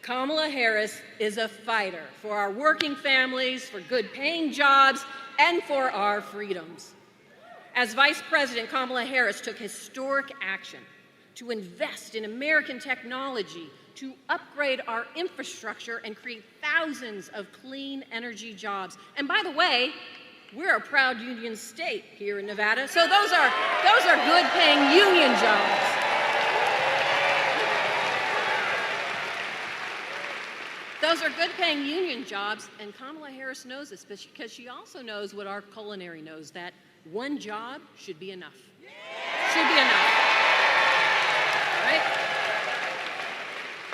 Kamala Harris is a fighter for our working families, for good-paying jobs, and for our freedoms. As Vice President, Kamala Harris took historic action to invest in American technology, to upgrade our infrastructure and create thousands of clean energy jobs. And by the way, we're a proud union state here in Nevada, so those are good-paying union jobs. Those are good-paying union jobs, and Kamala Harris knows this because she also knows what our culinary knows, that one job should be enough. Should be enough, right?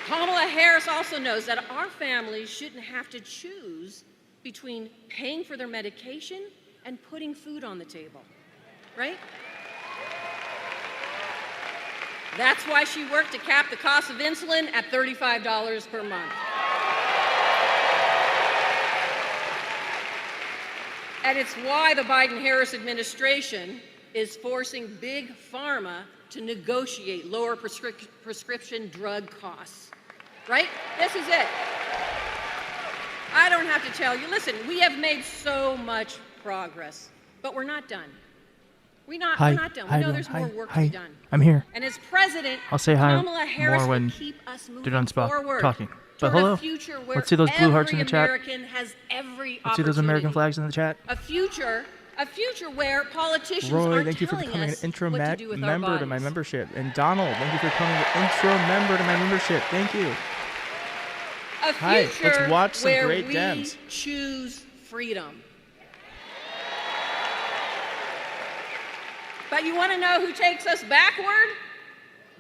Kamala Harris also knows that our families shouldn't have to choose between paying for their medication and putting food on the table, right? That's why she worked to cap the cost of insulin at $35 per month. And it's why the Biden-Harris administration is forcing Big Pharma to negotiate lower prescription drug costs, right? This is it. I don't have to tell you. Listen, we have made so much progress, but we're not done. We're not done. We know there's more work to be done. I'm here. And as president, I'll say hi Kamala Harris more when will keep us moving they're done forward talking. But toward hello. a future where Let's see those blue hearts in the chat. American has every Let's see those American flags in the chat. A future where politicians Roy, aren't thank you for telling becoming an us intro what to do with our member to my bodies. membership. And Donald, thank you for becoming an intro member to my membership. Thank you. A Hi, future let's watch some where great we Dems. choose freedom. But you want to know who takes us backward?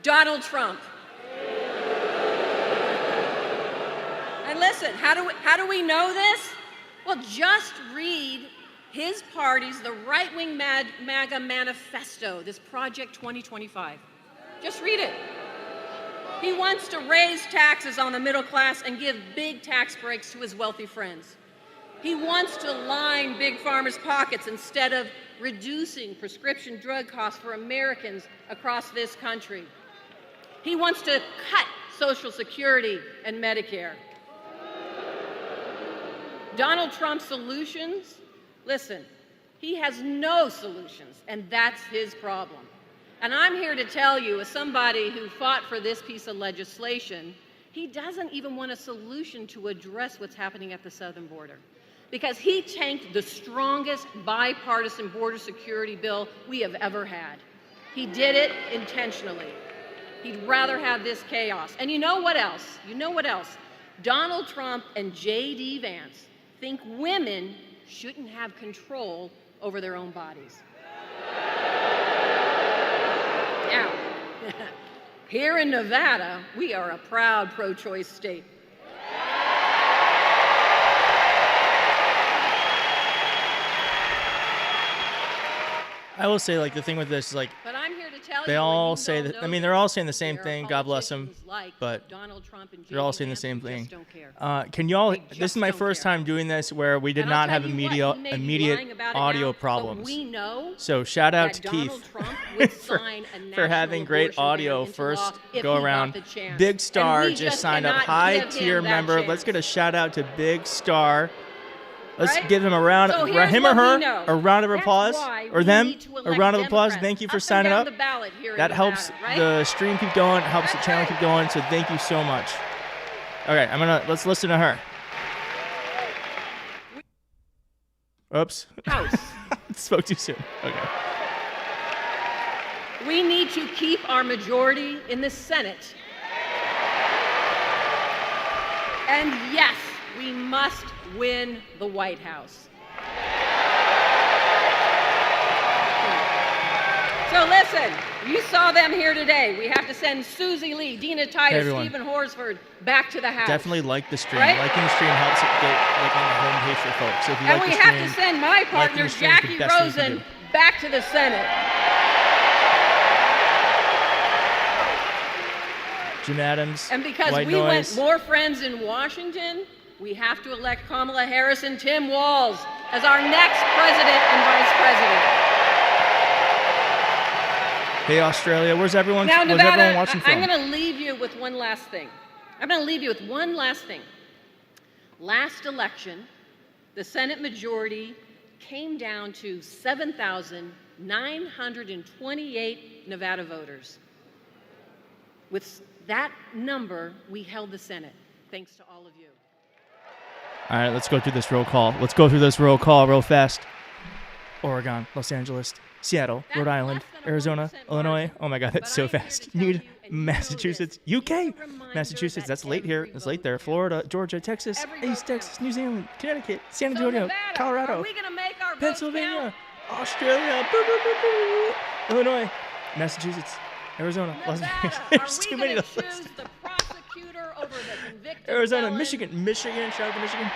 Donald Trump. And listen, how do we know this? Well, just read his party's, the right-wing MAGA manifesto, this Project 2025. Just read it. He wants to raise taxes on the middle class and give big tax breaks to his wealthy friends. He wants to line Big Pharma's pockets instead of reducing prescription drug costs for Americans across this country. He wants to cut Social Security and Medicare. Donald Trump's solutions, listen, he has no solutions, and that's his problem. And I'm here to tell you, as somebody who fought for this piece of legislation, he doesn't even want a solution to address what's happening at the southern border, because he tanked the strongest bipartisan border security bill we have ever had. He did it intentionally. He'd rather have this chaos. And you know what else? You know what else? Donald Trump and J.D. Vance think women shouldn't have control over their own bodies. Now, here in Nevada, we are a proud pro-choice state. I will say, like, the thing with this is, like, But I'm here to tell they you, all say that. I mean, they're all saying the same there are thing. God bless them. politicians like But Donald Trump and they're all J.D. saying the Vance same who thing. just don't care. Can y'all? They This just is my don't first care. time doing this where we did And I'll not have tell you what, he may be immediate lying about it audio now, problems. But we know So shout out that to Donald Keith Trump would for, sign a for national having great abortion ban audio into first law if go he got around. the chance. Big And Star we just signed up, cannot high give tier him that member. Let's chance. get a shout out to Big Star. Let's Right? give him a round, So here's him or what we her, know. a round of That's applause, why or we them, need to a elect round of applause. Democrats Thank you for up and signing down up. the ballot here in That helps Nevada, right? the stream keep going, helps the That's channel right. keep going. So thank you so much. Okay, let's listen to her. Oops. House. Spoke too soon. Okay. We need to keep our majority in the Senate. And yes, we must win the White House. So listen, you saw them here today. We have to send Susie Lee, Dina Titus, everyone. Stephen Horsford back to the House. Definitely like the stream. Right? Liking the stream helps it get like on the homepage for folks. So if you And like we the have stream, to send my partner, the stream is the Jackie best thing you can Rosen, do. back to the Senate. Jim Adams, And because White we Noise. want more friends in Washington, we have to elect Kamala Harris and Tim Walz as our next president and vice president. Hey Australia, where's everyone? Now, Where's Nevada, everyone watching from? I'm going to leave you with one last thing. I'm going to leave you with one last thing. Last election, the Senate majority came down to 7,928 Nevada voters. With that number, we held the Senate, thanks to all of you. All right, let's go through this roll call. Let's go through this roll call real fast. Oregon, Los Angeles, Seattle, Rhode Island, Arizona, Illinois. Oh my God, that's so fast. Massachusetts, UK, Massachusetts. That's late here. That's late there. Florida, Georgia, Texas, East Texas, New Zealand, Connecticut, San Antonio, Colorado, Pennsylvania, Australia, Illinois, Massachusetts, Arizona, Las Vegas. There's too many to list. Arizona, Michigan. Shout out to Michigan.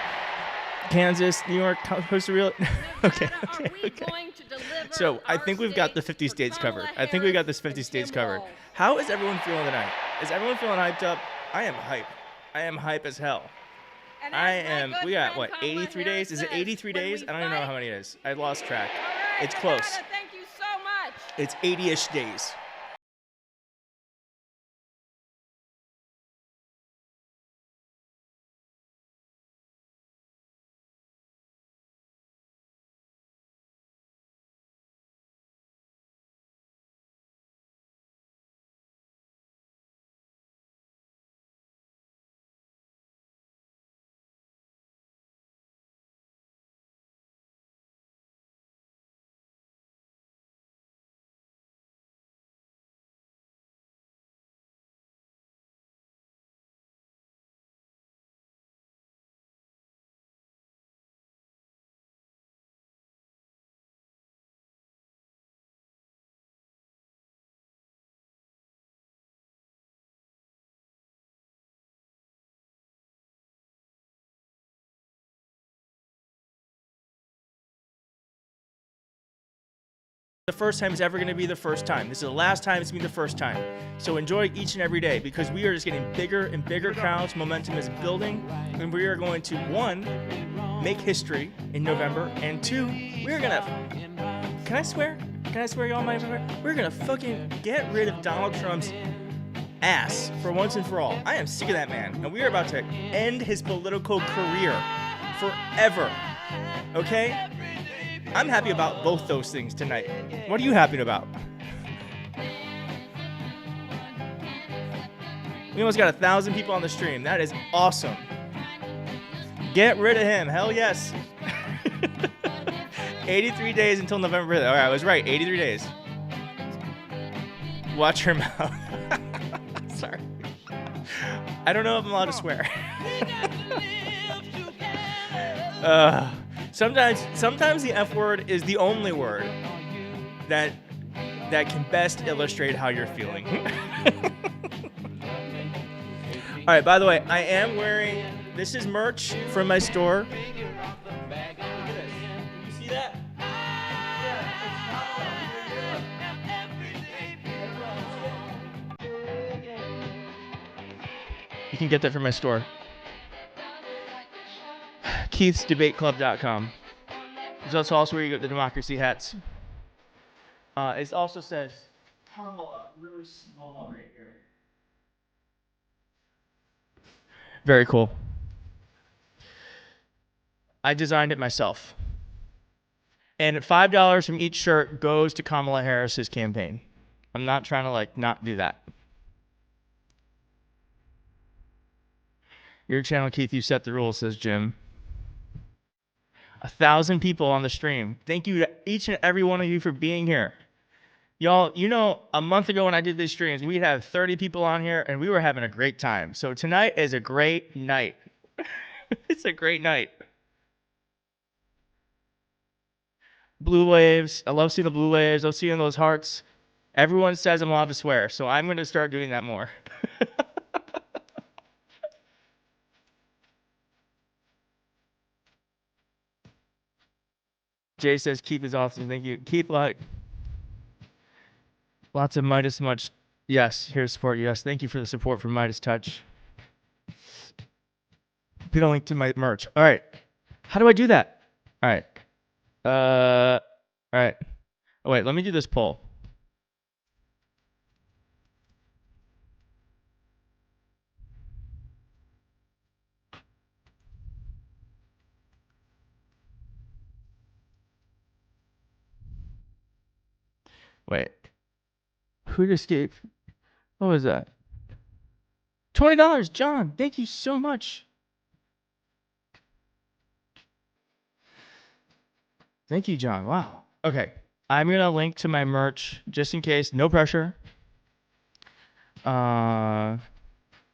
Kansas, New York, Costa Rica. Okay. So I think we've got the 50 states covered. I think we got this 50 states covered. How is everyone feeling tonight? Is everyone feeling hyped up? I am hype. I am hype as hell. We got, what, 83 days? Is it 83 days? I don't even know how many it is. I lost track. It's close. Thank you so much. It's 80-ish days. The first time is ever going to be the first time. This is the last time it's going to be the first time. So enjoy each and every day because we are just getting bigger and bigger crowds. Momentum is building. And we are going to, one, make history in November. And two, we're going to, can I swear? Can I swear, y'all? We're going to fucking get rid of Donald Trump's ass for once and for all. I am sick of that man. And we are about to end his political career forever. Okay? I'm happy about both those things tonight. What are you happy about? We almost got 1,000 people on the stream. That is awesome. Get rid of him. Hell yes. 83 days until November. All right, I was right. 83 days. Watch your mouth. Sorry. I don't know if I'm allowed to swear. Sometimes the F word is the only word that can best illustrate how you're feeling. All right, by the way, I am wearing, this is merch from my store. Look at this. You see that? You can get that from my store. KeithsDebateClub.com. That's also where you get the democracy hats. It also says Kamala, really small right here. Very cool. I designed it myself. And $5 from each shirt goes to Kamala Harris's campaign. I'm not trying to not do that. Your channel, Keith, you set the rules, says Jim. 1,000 people on the stream. Thank you to each and every one of you for being here. Y'all, a month ago when I did these streams, we'd have 30 people on here and we were having a great time. So tonight is a great night. It's a great night. Blue waves. I love seeing the blue waves. I love seeing those hearts. Everyone says I'm allowed to swear, so I'm going to start doing that more. Jay says, Keith is awesome. Thank you. Keith, lots of Midas much. Yes, here's support. Yes, thank you for the support from Midas Touch. Put a link to my merch. All right. How do I do that? All right. All right. Oh, wait, let me do this poll. Wait. Who just gave? What was that? $20, John. Thank you so much. Thank you, John. Wow. Okay. I'm going to link to my merch just in case. No pressure. No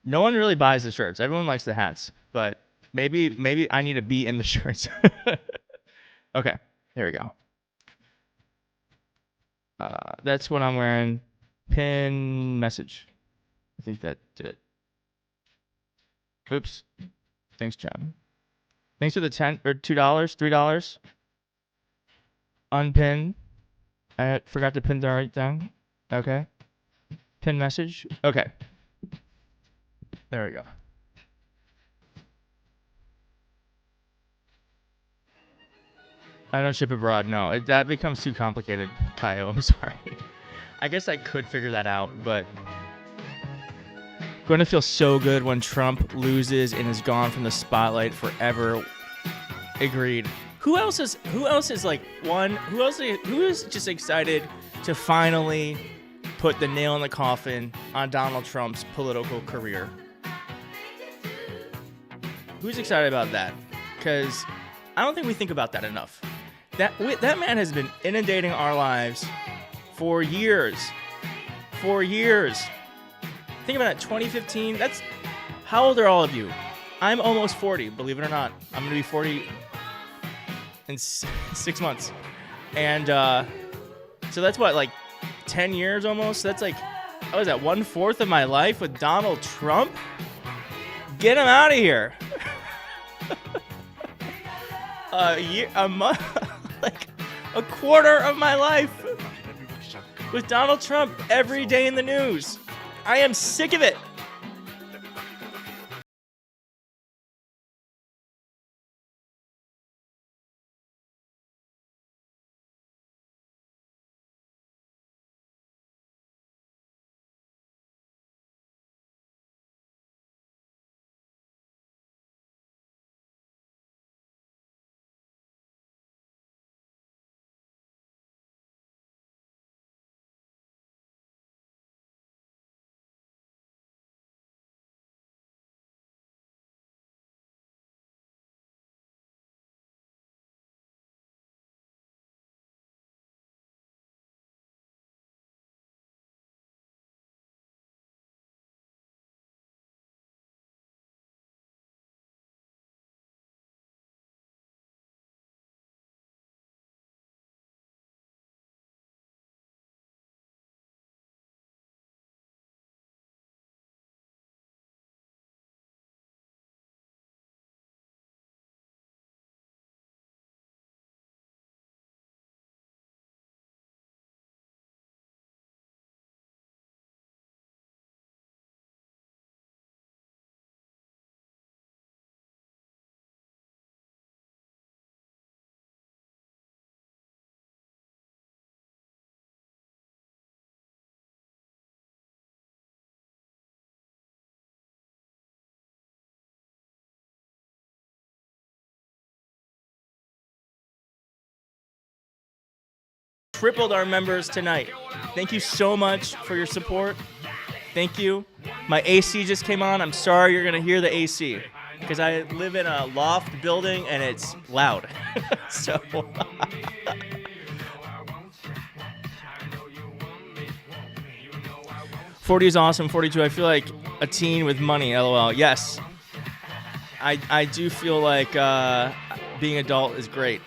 one really buys the shirts. Everyone likes the hats. But maybe I need to be in the shirts. Okay. There we go. That's what I'm wearing. Pin message. I think that did it. Oops. Thanks, John. Thanks for the $10 or $2, $3. Unpin. I forgot to pin the right thing. Okay. Pin message. Okay. There we go. I don't ship abroad. No, that becomes too complicated, Kyle. I'm sorry. I guess I could figure that out, but going to feel so good when Trump loses and is gone from the spotlight forever. Agreed. Who else is like one? Who is just excited to finally put the nail in the coffin on Donald Trump's political career? Who's excited about that? Because I don't think we think about that enough. That man has been inundating our lives for years. For years. Think about it, 2015. How old are all of you? I'm almost 40, believe it or not. I'm going to be 40 in 6 months. And so that's what, like 10 years almost? That's like, what was that, 1/4 of my life with Donald Trump? Get him out of here. A month, like a quarter of my life with Donald Trump every day in the news. I am sick of it. Tripled our members tonight. Thank you so much for your support. Thank you. My AC just came on. I'm sorry you're going to hear the AC because I live in a loft building and it's loud. So 40 is awesome. 42, I feel like a teen with money, LOL. Yes. I do feel like being adult is great.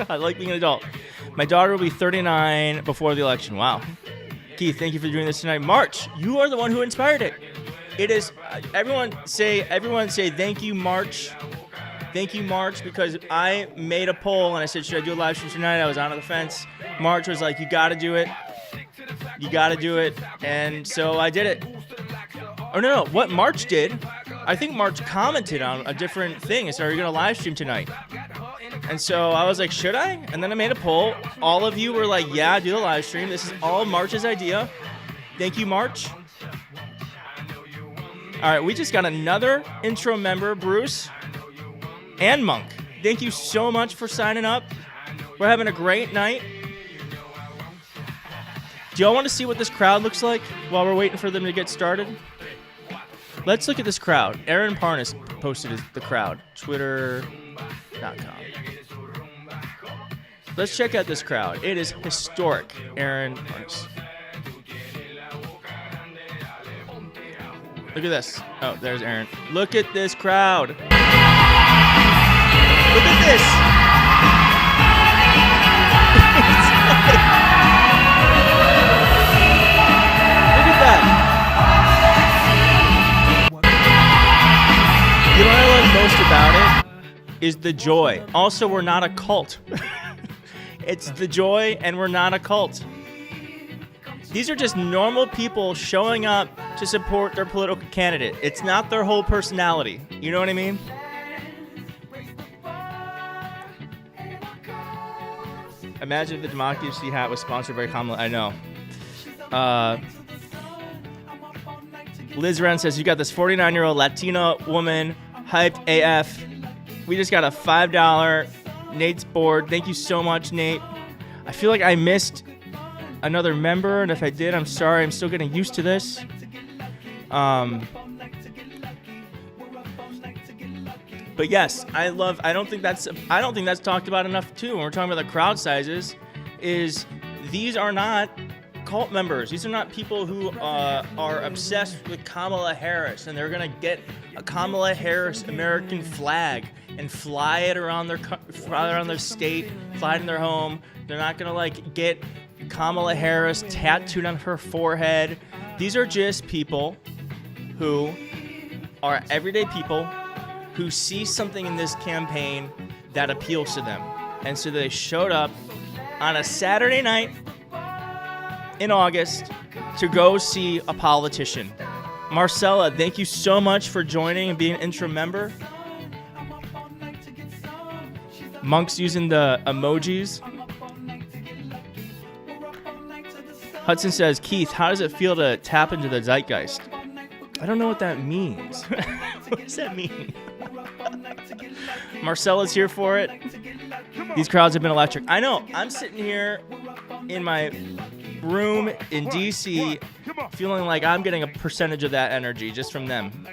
I like being an adult. My daughter will be 39 before the election. Wow. Keith, thank you for doing this tonight. March, you are the one who inspired it. It is, everyone say thank you, March. Thank you, March, because I made a poll and I said, should I do a live stream tonight? I was on the fence. March was like, you got to do it. You got to do it. And so I did it. Oh, no. What March did, I think March commented on a different thing and said, are you going to live stream tonight? And so I was like, should I? And then I made a poll. All of you were like, yeah, do the live stream. This is all March's idea. Thank you, March. All right, we just got another intro member, Bruce and Monk. Thank you so much for signing up. We're having a great night. Do y'all want to see what this crowd looks like while we're waiting for them to get started? Let's look at this crowd. Aaron Parnas posted the crowd. Twitter.com. Let's check out this crowd. It is historic. Aaron Parnas. Look at this. Oh, there's Aaron. Look at this crowd. Look at this. Look at that. You know what I love most about it is the joy. Also, we're not a cult. It's the joy, and we're not a cult. These are just normal people showing up to support their political candidate. It's not their whole personality. You know what I mean? Imagine if the democracy hat was sponsored by Kamala. I know. Liz Wren says, you got this 49-year-old Latina woman, hyped AF. We just got a $5 Nate's board. Thank you so much, Nate. I feel like I missed another member, and if I did, I'm sorry. I'm still getting used to this. But yes, I don't think that's talked about enough too. When we're talking about the crowd sizes, is these are not cult members. These are not people who are obsessed with Kamala Harris and they're gonna get a Kamala Harris American flag and fly it around their state, fly it in their home. They're not gonna like get Kamala Harris tattooed on her forehead. These are just people who are everyday people who see something in this campaign that appeals to them. And so they showed up on a Saturday night in August to go see a politician. Marcella, thank you so much for joining and being an interim member. Monk's using the emojis. Hudson says, Keith, how does it feel to tap into the zeitgeist? I don't know what that means. What does that mean? Marcella's here for it. These crowds have been electric. I know. I'm sitting here in my room in DC feeling like I'm getting a percentage of that energy just from them.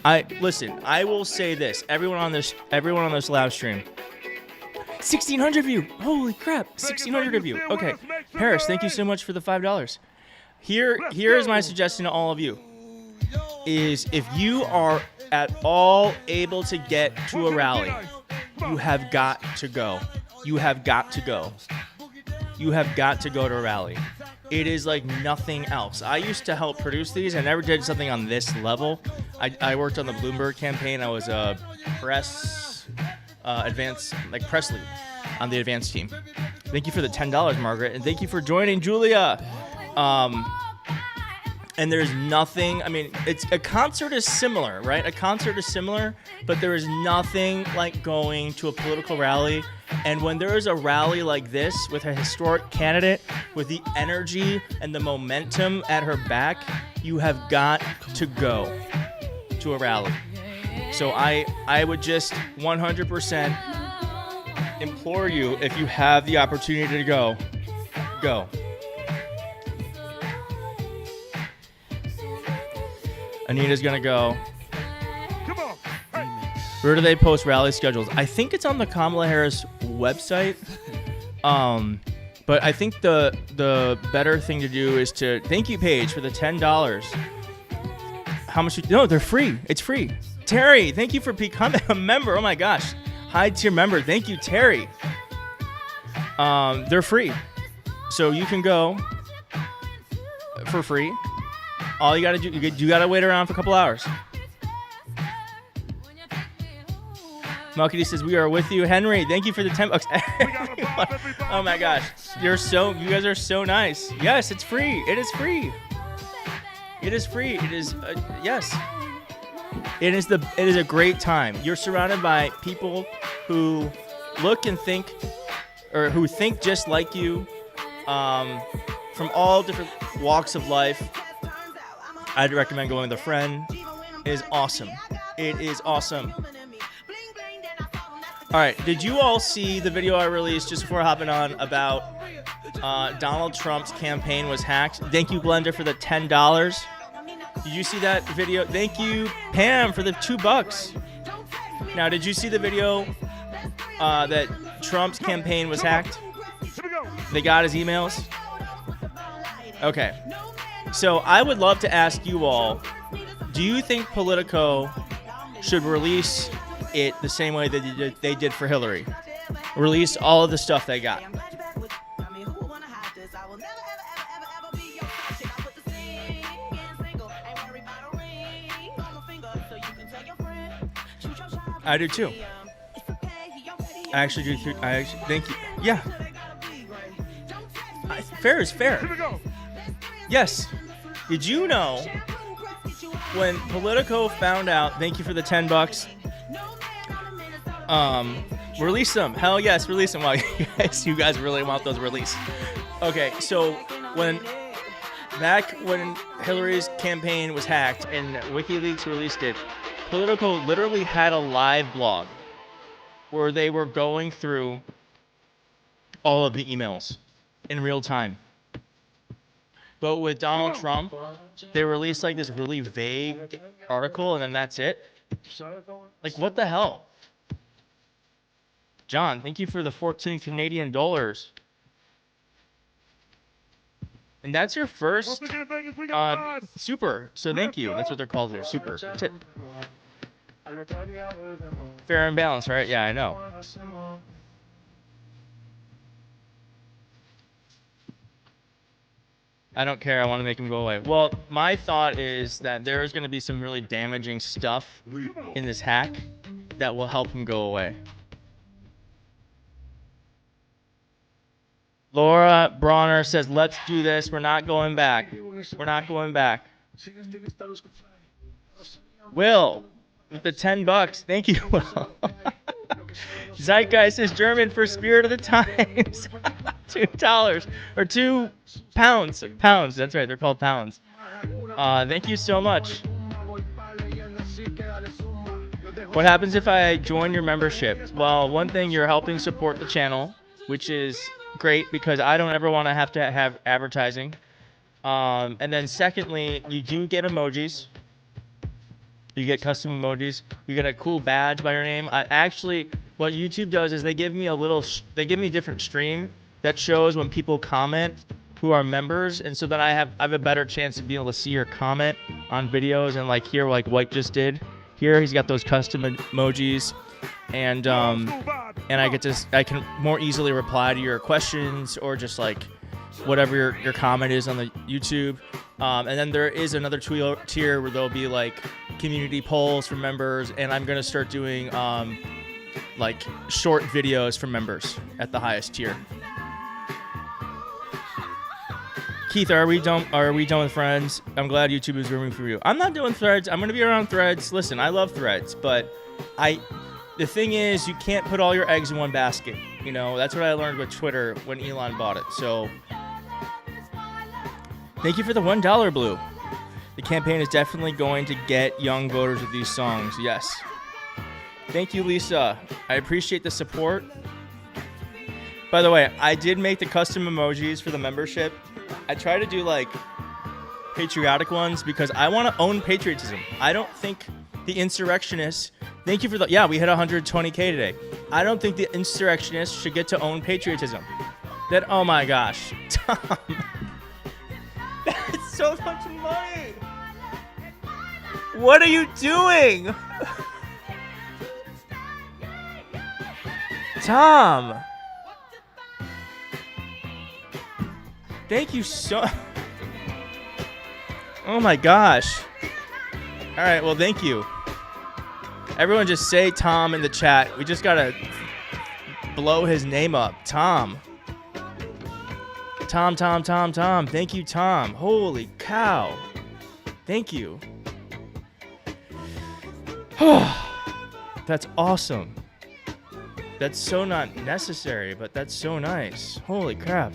I will say this. Everyone on this live stream. 1,600 of you. Holy crap. 1,600 of you. Okay. Paris, thank you so much for the $5. Here is my suggestion to all of you. Is if you are at all able to get to a rally, you have got to go. You have got to go. You have got to go to a rally. It is like nothing else. I used to help produce these. I never did something on this level. I worked on the Bloomberg campaign. I was a press lead on the advanced team. Thank you for the $10, Margaret, and thank you for joining, Julia. And there's nothing, a concert is similar, right? A concert is similar, but there is nothing like going to a political rally. And when there is a rally like this with a historic candidate, with the energy and the momentum at her back, you have got to go to a rally. So I would just 100% implore you, if you have the opportunity to go. Anita's gonna go. Come on. Where do they post rally schedules? I think it's on the Kamala Harris website. But I think the better thing to do is to thank you, Paige, for the $10. How much? No, they're free. It's free. Terry, thank you for becoming a member. Oh my gosh, hi to your member. Thank you, Terry. They're free, so you can go for free. All you gotta do, you gotta wait around for a couple hours. Malkity says, we are with you. Henry, thank you for the $10. Oh my gosh. You guys are so nice. Yes, it's free. It is free. It is free. It is, yes. It is a great time. You're surrounded by people who look and think, or who think just like you, from all different walks of life. I'd recommend going with a friend. It is awesome. It is awesome. All right, did you all see the video I released just before hopping on about Donald Trump's campaign was hacked? Thank you, Glenda, for the $10. Did you see that video? Thank you, Pam, for the $2. Now, did you see the video that Trump's campaign was hacked? They got his emails? Okay. So I would love to ask you all, do you think Politico should release it the same way that they did for Hillary? Release all of the stuff they got. I do too. I actually do too. Thank you. Yeah. Fair is fair. Yes. Did you know when Politico found out? Thank you for the $10. Release them. Hell yes, release them. Wow, you guys really want those released. Okay, so back when Hillary's campaign was hacked and WikiLeaks released it, Politico literally had a live blog where they were going through all of the emails in real time. But with Donald Trump, they released like this really vague article and then that's it. Like, what the hell? John, thank you for the 14 Canadian dollars. And that's your first super. So thank you. That's what they're called here. Super. Tip. Fair and balanced, right? Yeah, I know. I don't care. I want to make him go away. Well, my thought is that there is going to be some really damaging stuff in this hack that will help him go away. Laura Bronner says, let's do this. We're not going back. We're not going back. Will, with the $10. Thank you, Will. Zeitgeist is German for spirit of the times. $2 or 2 pounds. Pounds. That's right. They're called pounds. Thank you so much. What happens if I join your membership? Well, one thing, you're helping support the channel, which is great because I don't ever want to have advertising. And then secondly, you do get emojis. You get custom emojis. You get a cool badge by your name. What YouTube does is they give me a different stream that shows when people comment who are members, and so that I have a better chance of being able to see your comment on videos. And like here, like White just did. Here he's got those custom emojis, and I can more easily reply to your questions or just like whatever your comment is on the YouTube. And then there is another tier where there'll be like community polls for members, and I'm gonna start doing like short videos for members at the highest tier. Keith, are we done with Threads? I'm glad YouTube is rooming for you. I'm not doing Threads. I'm gonna be around Threads. Listen, I love Threads, but the thing is, you can't put all your eggs in one basket. You know, that's what I learned with Twitter when Elon bought it. So, thank you for the $1, Blue. The campaign is definitely going to get young voters with these songs. Yes. Thank you, Lisa. I appreciate the support. By the way, I did make the custom emojis for the membership. I try to do like patriotic ones because I want to own patriotism. I don't think the insurrectionists, thank you for we hit 120K today. I don't think the insurrectionists should get to own patriotism. Oh my gosh. Tom. That's so much money. What are you doing? Tom. Thank you so. Oh my gosh. All right, well, thank you. Everyone just say Tom in the chat. We just gotta blow his name up. Tom. Tom. Thank you, Tom. Holy cow. Thank you. That's awesome. That's so not necessary, but that's so nice. Holy crap.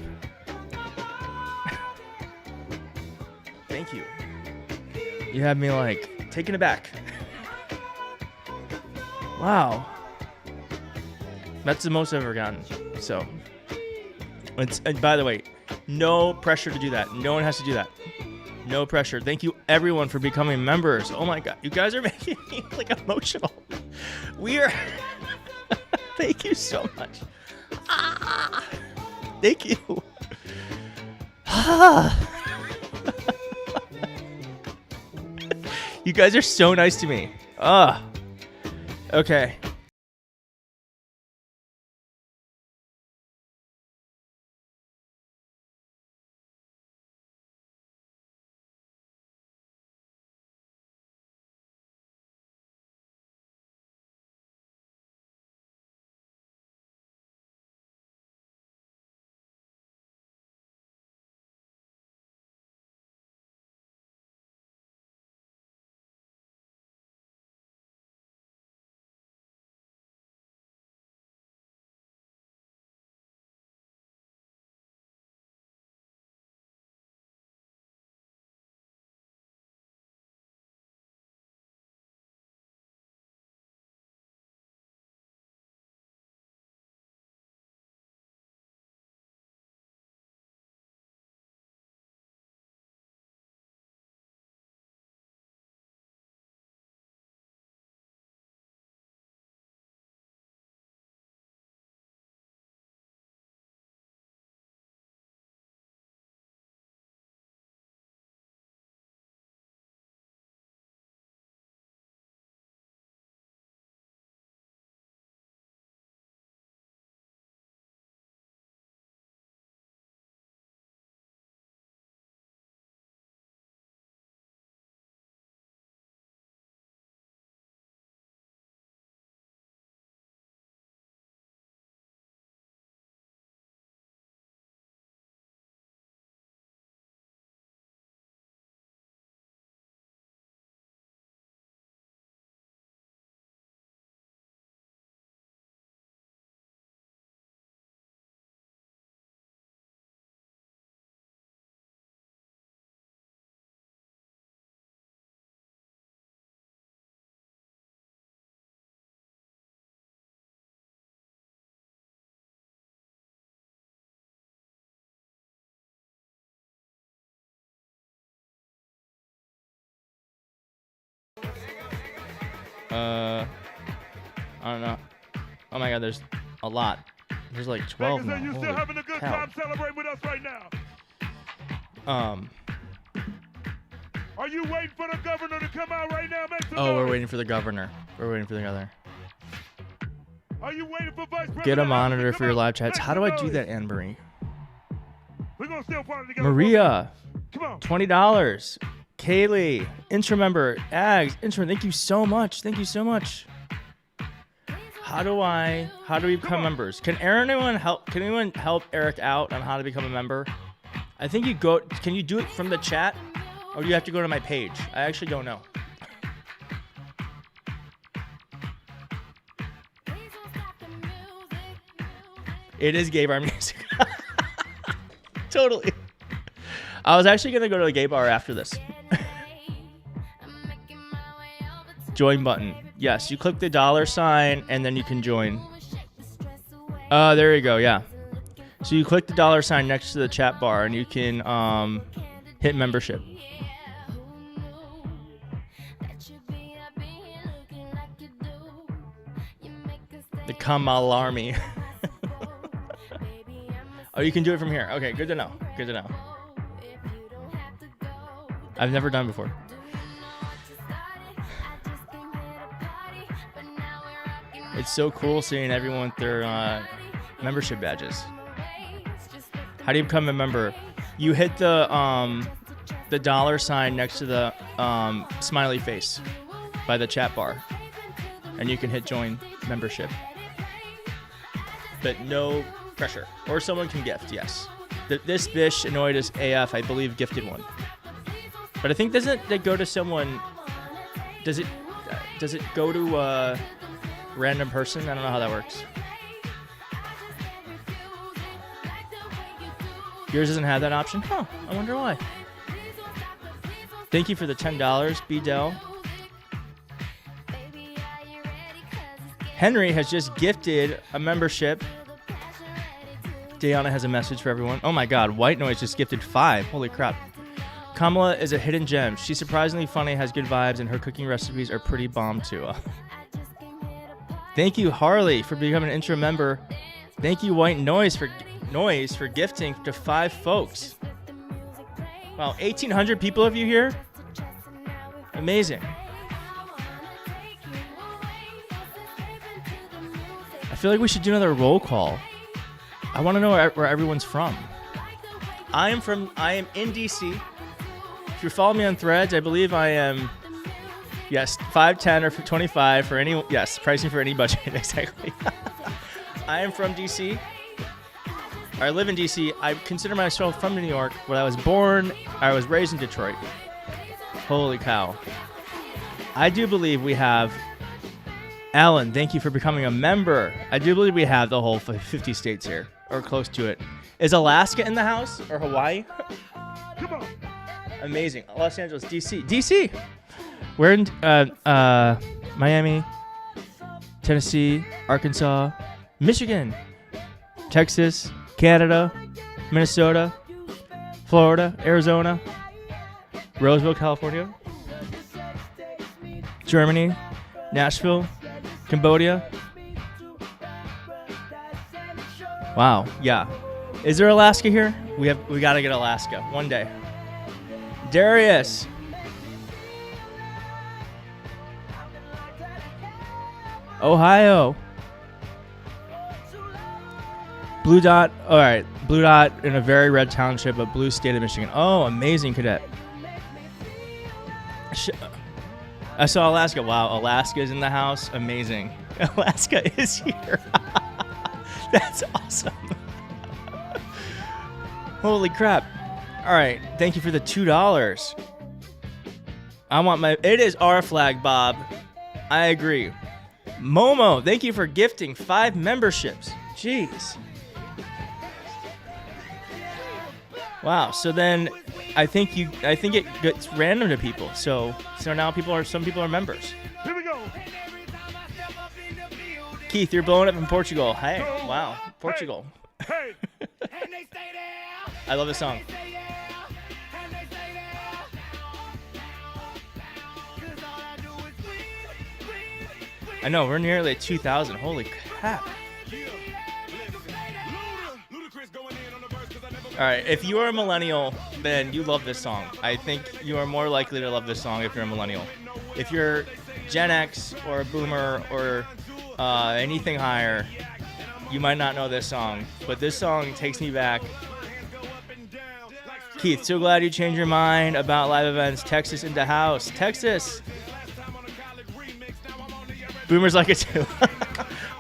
Thank you. You have me like taken aback. Wow. That's the most I've ever gotten. So, and by the way, no pressure to do that. No one has to do that. No pressure. Thank you, everyone, for becoming members. Oh my God, you guys are making me like emotional. We are. Thank you so much. Thank you. You guys are so nice to me. Okay. I don't know. Oh my God, there's a lot. There's like 12 now. You still having a good time celebrating with us right now? Are you waiting for the governor to come out right now? Make some noise. We're waiting for the governor. We're waiting for the governor. Are you waiting for Vice President? Get a monitor for your live chats. How do I do that, Anne Marie? We're gonna still party together. Maria, come on. $20. Kaylee, intro member. Ags, intro. Thank you so much. Thank you so much. How do we become members? Can anyone help Eric out on how to become a member? I think can you do it from the chat? Or do you have to go to my page? I actually don't know. It is gay bar music. Totally. I was actually going to go to the gay bar after this. Join button. Yes, you click the $sign and then you can join. There you go, yeah. So you click the $sign next to the chat bar and you can hit membership. The Kamala Army. Oh, you can do it from here. Okay, good to know. Good to know. I've never done before. It's so cool seeing everyone with their membership badges. How do you become a member? You hit the $sign next to the smiley face by the chat bar, and you can hit join membership. But no pressure. Or someone can gift, yes. This bish annoyed as AF, I believe, gifted one. But I think doesn't it go to someone? Does it go to a random person? I don't know how that works. Yours doesn't have that option? Huh, I wonder why. Thank you for the $10, B Dell. Henry has just gifted a membership. Dayana has a message for everyone. Oh my God, White Noise just gifted 5. Holy crap. Kamala is a hidden gem. She's surprisingly funny, has good vibes, and her cooking recipes are pretty bomb too. Thank you, Harley, for becoming an intro member. Thank you, White Noise, for gifting to 5 folks. Wow, 1,800 people of you here? Amazing. I feel like we should do another roll call. I want to know where everyone's from. I am in DC. If you follow me on Threads, I believe I am, yes, 5'10" or 25 for any, yes, pricing for any budget, exactly. I am from DC. I live in DC. I consider myself from New York. When I was born, I was raised in Detroit. Holy cow. I do believe we have, Alan, thank you for becoming a member. I do believe we have the whole 50 states here, or close to it. Is Alaska in the house, or Hawaii? Come on. Amazing. Los Angeles, DC. DC! We're in Miami, Tennessee, Arkansas, Michigan, Texas, Canada, Minnesota, Florida, Arizona, Roseville, California, Germany, Nashville, Cambodia. Wow, yeah. Is there Alaska here? We gotta get Alaska one day. Darius. Ohio. Blue Dot. All right. Blue Dot in a very red township of blue state of Michigan. Oh, amazing, cadet. I saw Alaska. Wow, Alaska's in the house. Amazing. Alaska is here. That's awesome. Holy crap. All right. Thank you for the $2. I want my... It is our flag, Bob. I agree. Momo, thank you for gifting 5 memberships. Jeez. Wow. So then I think it gets random to people. So now some people are members. Here we go. Keith, you're blowing up in Portugal. Hey, wow. Portugal. Hey. I love this song. I know, we're nearly at 2,000. Holy crap. All right, if you are a millennial, then you love this song. I think you are more likely to love this song if you're a millennial. If you're Gen X or a boomer or anything higher, you might not know this song. But this song takes me back. Keith, so glad you changed your mind about live events. Texas into house. Texas. Boomers like it too.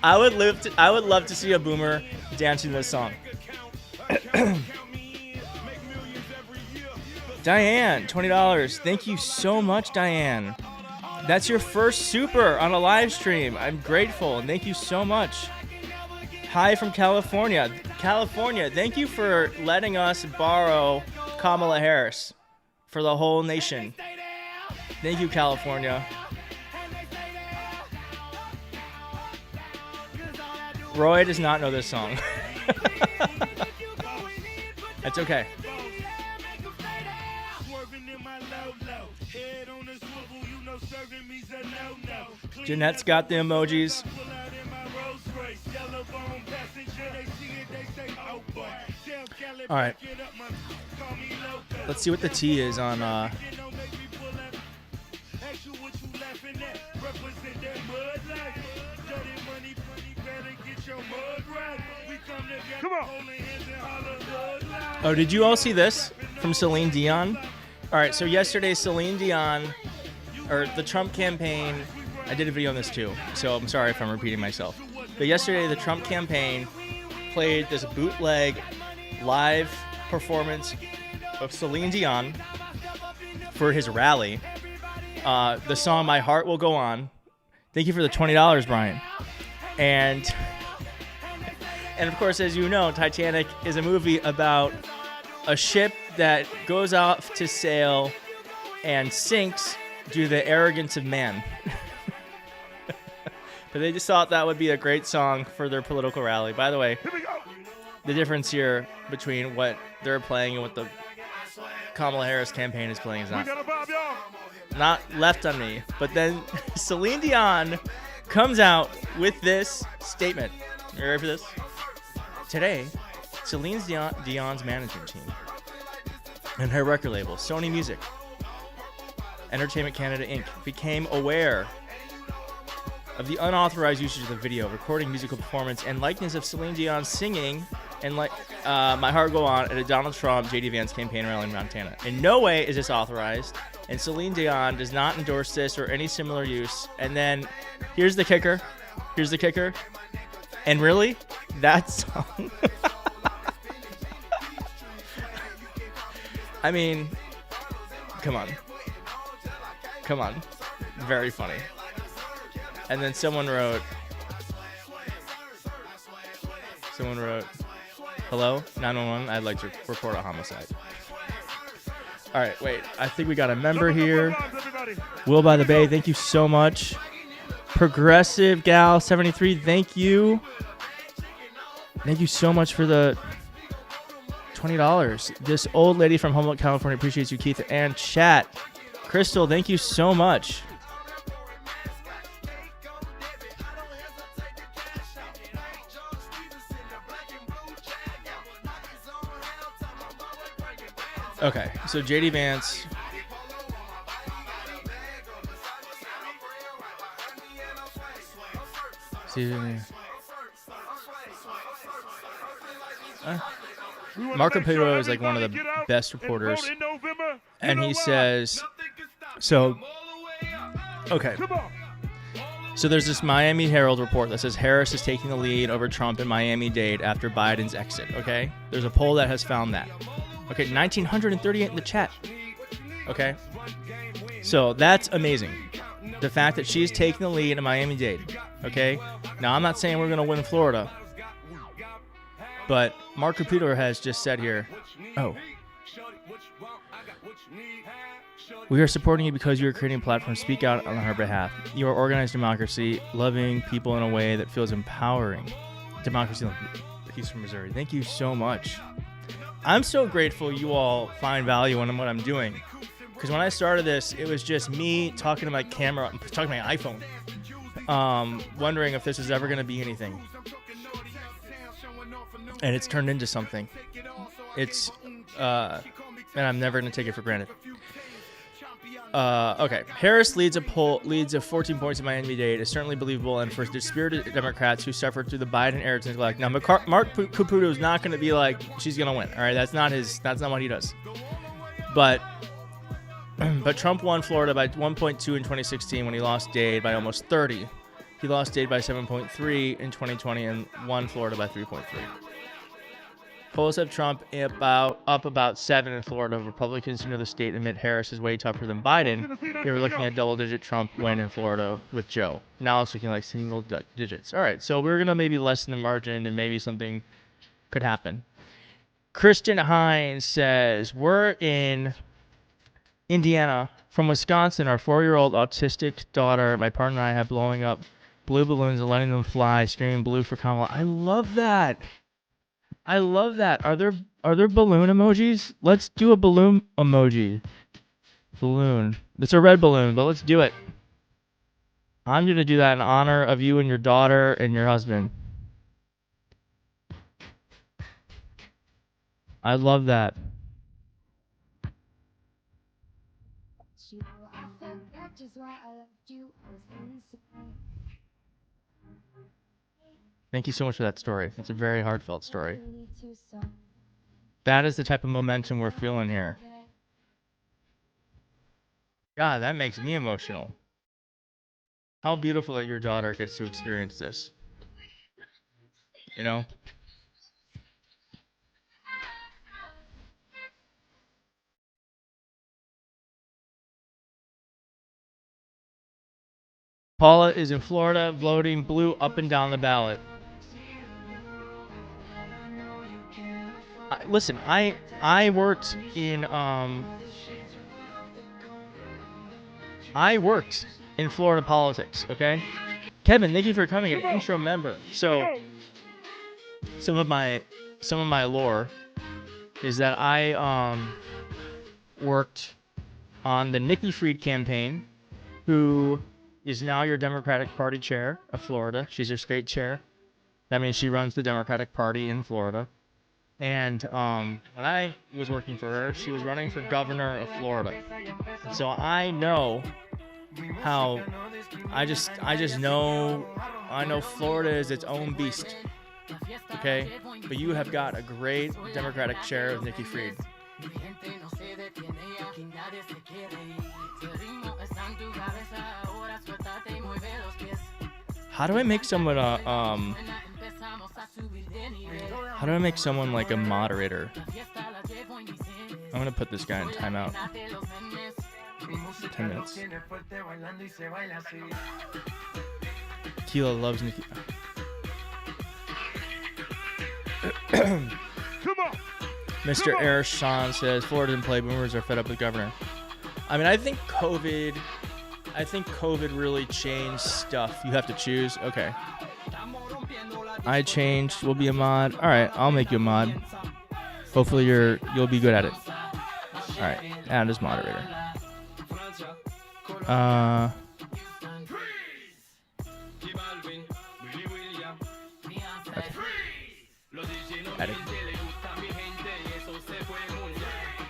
I would love to see a boomer dancing this song. Diane, $20. Thank you so much, Diane. That's your first super on a live stream. I'm grateful and thank you so much. Hi from California. California, thank you for letting us borrow Kamala Harris for the whole nation. Thank you, California. Roy does not know this song. That's okay. Jeanette's got the emojis. All right. Let's see what the T is on. Come on. Oh, did you all see this from Celine Dion? All right, so yesterday Celine Dion, or the Trump campaign, I did a video on this too, so I'm sorry if I'm repeating myself. But yesterday the Trump campaign played this bootleg live performance of Celine Dion for his rally. The song My Heart Will Go On. Thank you for the $20, Brian. And of course, as you know, Titanic is a movie about a ship that goes off to sail and sinks due to the arrogance of man. But they just thought that would be a great song for their political rally. By the way, Here we go. the difference here between what they're playing and what the Kamala Harris campaign is playing is We not got a vibe, y'all. left on me. But then Celine Dion comes out with this statement. You ready for this? Today, Celine Dion's management team and her record label, Sony Music, Entertainment Canada Inc., became aware of the unauthorized usage of the video, recording musical performance, and likeness of Celine Dion singing and My Heart Go On at a Donald Trump J.D. Vance campaign rally in Montana. In no way is this authorized, and Celine Dion does not endorse this or any similar use. And then here's the kicker. And really, that song. I mean, come on. Very funny. And then someone wrote, hello, 911, I'd like to report a homicide. All right, wait, I think we got a member here. Will by the Bay, thank you so much. Progressive Gal 73, thank you. Thank you so much for the $20. This old lady from Humboldt, California appreciates you, Keith, and chat. Crystal, thank you so much. Okay, so J.D. Vance. Mark Caputo is like one of the best reporters, and he says, so, okay. So there's this Miami Herald report that says Harris is taking the lead over Trump in Miami-Dade after Biden's exit, okay? There's a poll that has found that. Okay, 1,938 in the chat. Okay, so that's amazing. The fact that she's taking the lead in Miami-Dade. Okay, now I'm not saying we're gonna win Florida, but Mark Caputo has just said here, oh, we are supporting you because you are creating a platform to speak out on her behalf. You are organized democracy, loving people in a way that feels empowering. Democracy, peace from Missouri. Thank you so much. I'm so grateful you all find value in what I'm doing. Because when I started this, it was just me talking to my camera, talking to my iPhone, wondering if this was ever going to be anything. And it's turned into something. It's, and I'm never going to take it for granted. Okay, Harris leads of 14 points in Miami-Dade is certainly believable, and for dispirited Democrats who suffered through the Biden era neglect. Now, Mark Caputo is not going to be like she's going to win. All right, that's not what he does. But Trump won Florida by 1.2 in 2016 when he lost Dade by almost 30. He lost Dade by 7.3 in 2020 and won Florida by 3.3. Polls have Trump up about 7 in Florida. Republicans who know the state admit Harris is way tougher than Biden. They were looking at double-digit Trump win in Florida with Joe. Now it's looking like single digits. All right, so we're going to maybe lessen the margin and maybe something could happen. Kristen Hines says, we're in Indiana from Wisconsin. Our 4-year-old autistic daughter, my partner and I have blowing up blue balloons and letting them fly, screaming blue for Kamala. I love that. Are there balloon emojis? Let's do a balloon emoji. Balloon. It's a red balloon, but let's do it. I'm going to do that in honor of you and your daughter and your husband. I love that. Thank you so much for that story. It's a very heartfelt story. That is the type of momentum we're feeling here. God, that makes me emotional. How beautiful that your daughter gets to experience this. You know? Paula is in Florida, voting blue up and down the ballot. Listen, I worked in Florida politics, okay? Kevin, thank you for coming, an intro member. So, some of my lore is that I worked on the Nikki Fried campaign, who is now your Democratic Party chair of Florida. She's your state chair. That means she runs the Democratic Party in Florida. And when I was working for her, she was running for governor of Florida. And so I know how I know Florida is its own beast. Okay? But you have got a great Democratic chair of Nikki Fried. How do I make someone like a moderator? I'm gonna put this guy in timeout. 10 minutes. Keela loves Nikki. Come on. Mr. Ershon says Florida didn't play. Boomers are fed up with governor. I mean, I think COVID really changed stuff. You have to choose. Okay. I changed. We'll be a mod. All right, I'll make you a mod. Hopefully you'll be good at it. All right, add as moderator. Okay. Added.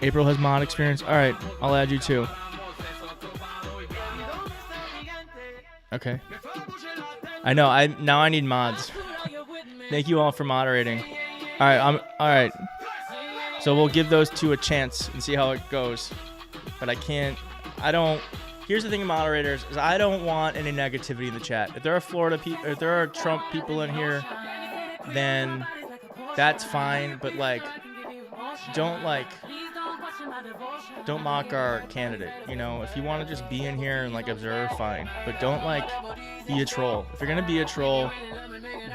April has mod experience. All right, I'll add you too. Okay. I know. Now I need mods. Thank you all for moderating. All right. So we'll give those two a chance and see how it goes. But here's the thing with moderators is I don't want any negativity in the chat. If there are if there are Trump people in here, then that's fine. But don't mock our candidate. You know, if you want to just be in here and observe, fine. But don't be a troll. If you're gonna be a troll,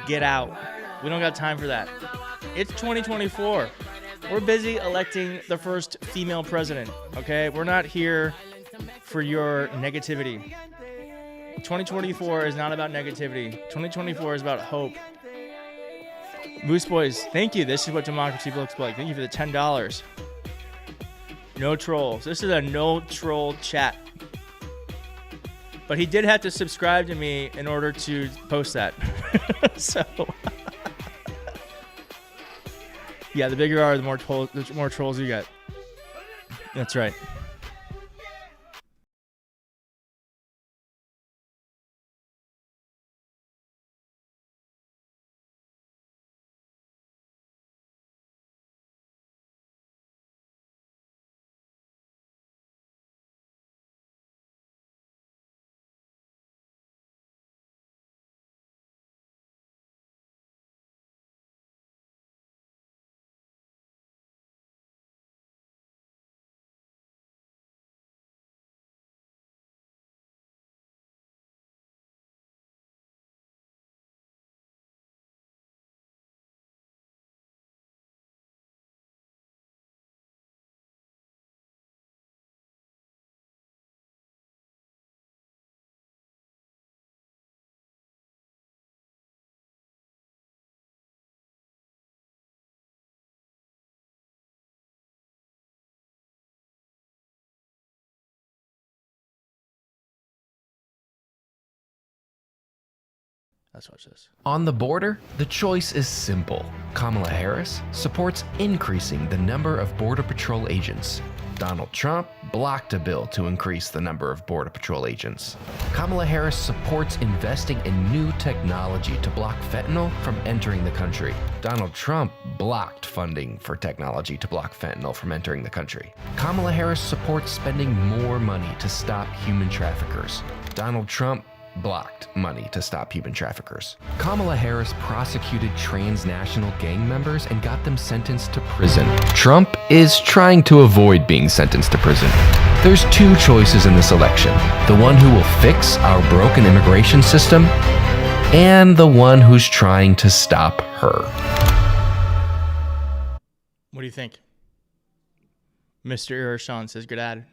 get out. We don't got time for that. It's 2024. We're busy electing the first female president, okay? We're not here for your negativity. 2024 is not about negativity. 2024 is about hope. Moose Boys, thank you. This is what democracy looks like. Thank you for the $10. No trolls. This is a no troll chat. But he did have to subscribe to me in order to post that. So... Yeah, the bigger you are, the more trolls you get. That's right. Let's watch this. On the border, the choice is simple. Kamala Harris supports increasing the number of Border Patrol agents. Donald Trump blocked a bill to increase the number of Border Patrol agents. Kamala Harris supports investing in new technology to block fentanyl from entering the country. Donald Trump blocked funding for technology to block fentanyl from entering the country. Kamala Harris supports spending more money to stop human traffickers. Donald Trump blocked money to stop human traffickers. Kamala Harris prosecuted transnational gang members and got them sentenced to prison. Trump is trying to avoid being sentenced to prison. There's two choices in this election: the one who will fix our broken immigration system, and the one who's trying to stop her. What do you think? Mr. Ershon says good ad.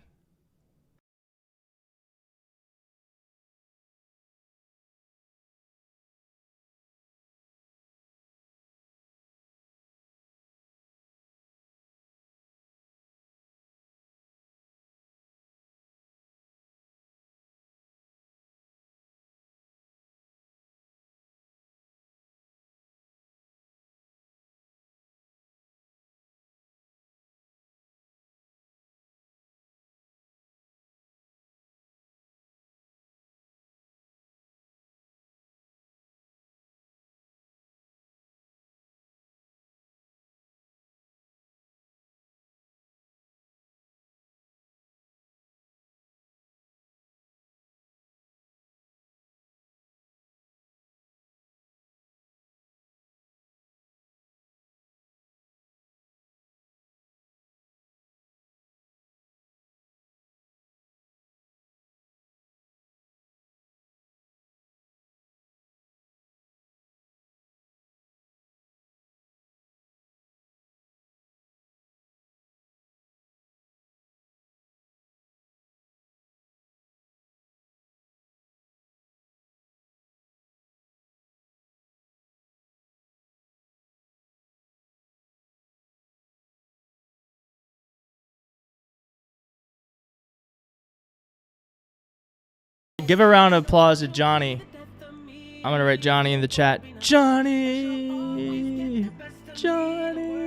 give a round of applause to Johnny. I'm gonna write Johnny in the chat. Johnny.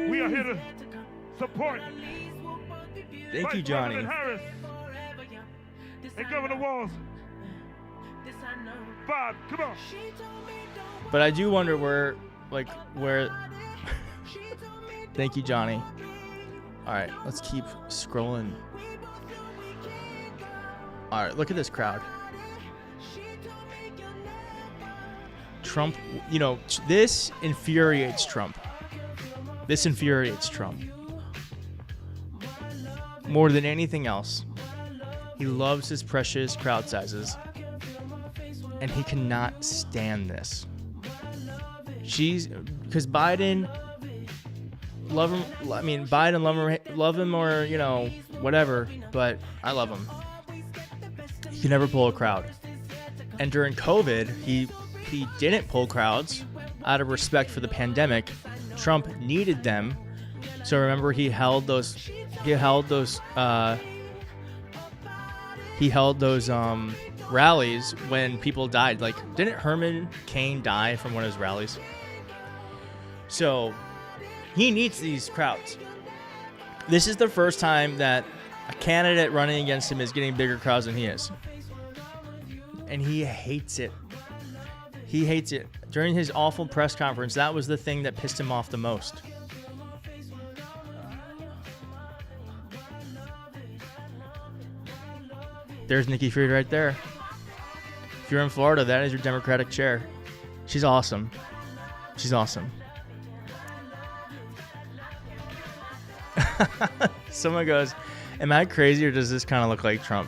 We are here to support. Thank you, Johnny. President Harris and Governor Walz. 5, come on. But I do wonder where. Thank you, Johnny. All right, let's keep scrolling. All right, look at this crowd. Trump, this infuriates Trump. This infuriates Trump. More than anything else. He loves his precious crowd sizes. And he cannot stand this. Because Biden, love him. I mean, Biden, love him or, whatever. But I love him. He can never pull a crowd. And during COVID, he didn't pull crowds out of respect for the pandemic. Trump needed them. So remember, he held those rallies when people died. Like, didn't Herman Cain die from one of his rallies? So he needs these crowds. This is the first time that a candidate running against him is getting bigger crowds than he is. And he hates it. He hates it. During his awful press conference, that was the thing that pissed him off the most. There's Nikki Fried right there. If you're in Florida, that is your Democratic chair. She's awesome. She's awesome. Someone goes, am I crazy or does this kind of look like Trump?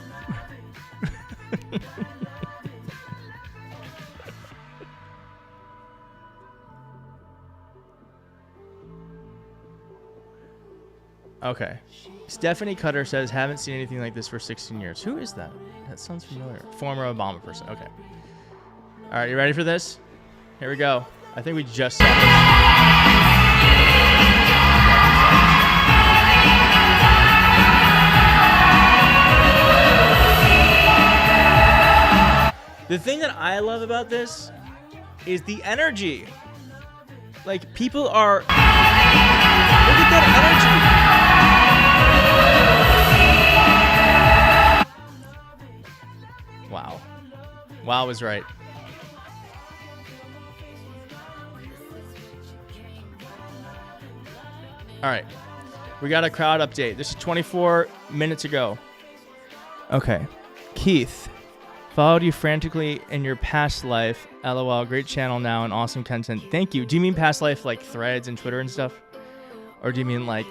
Okay. Stephanie Cutter says, haven't seen anything like this for 16 years. Who is that? That sounds familiar. Former Obama person. Okay. All right, you ready for this? Here we go. I think we just saw this. The thing that I love about this is the energy. Like, people are... Look at that energy. Wow. Wow was right. All right. We got a crowd update. This is 24 minutes ago. Okay. Keith. Followed you frantically in your past life. LOL. Great channel now and awesome content. Thank you. Do you mean past life like Threads and Twitter and stuff? Or do you mean like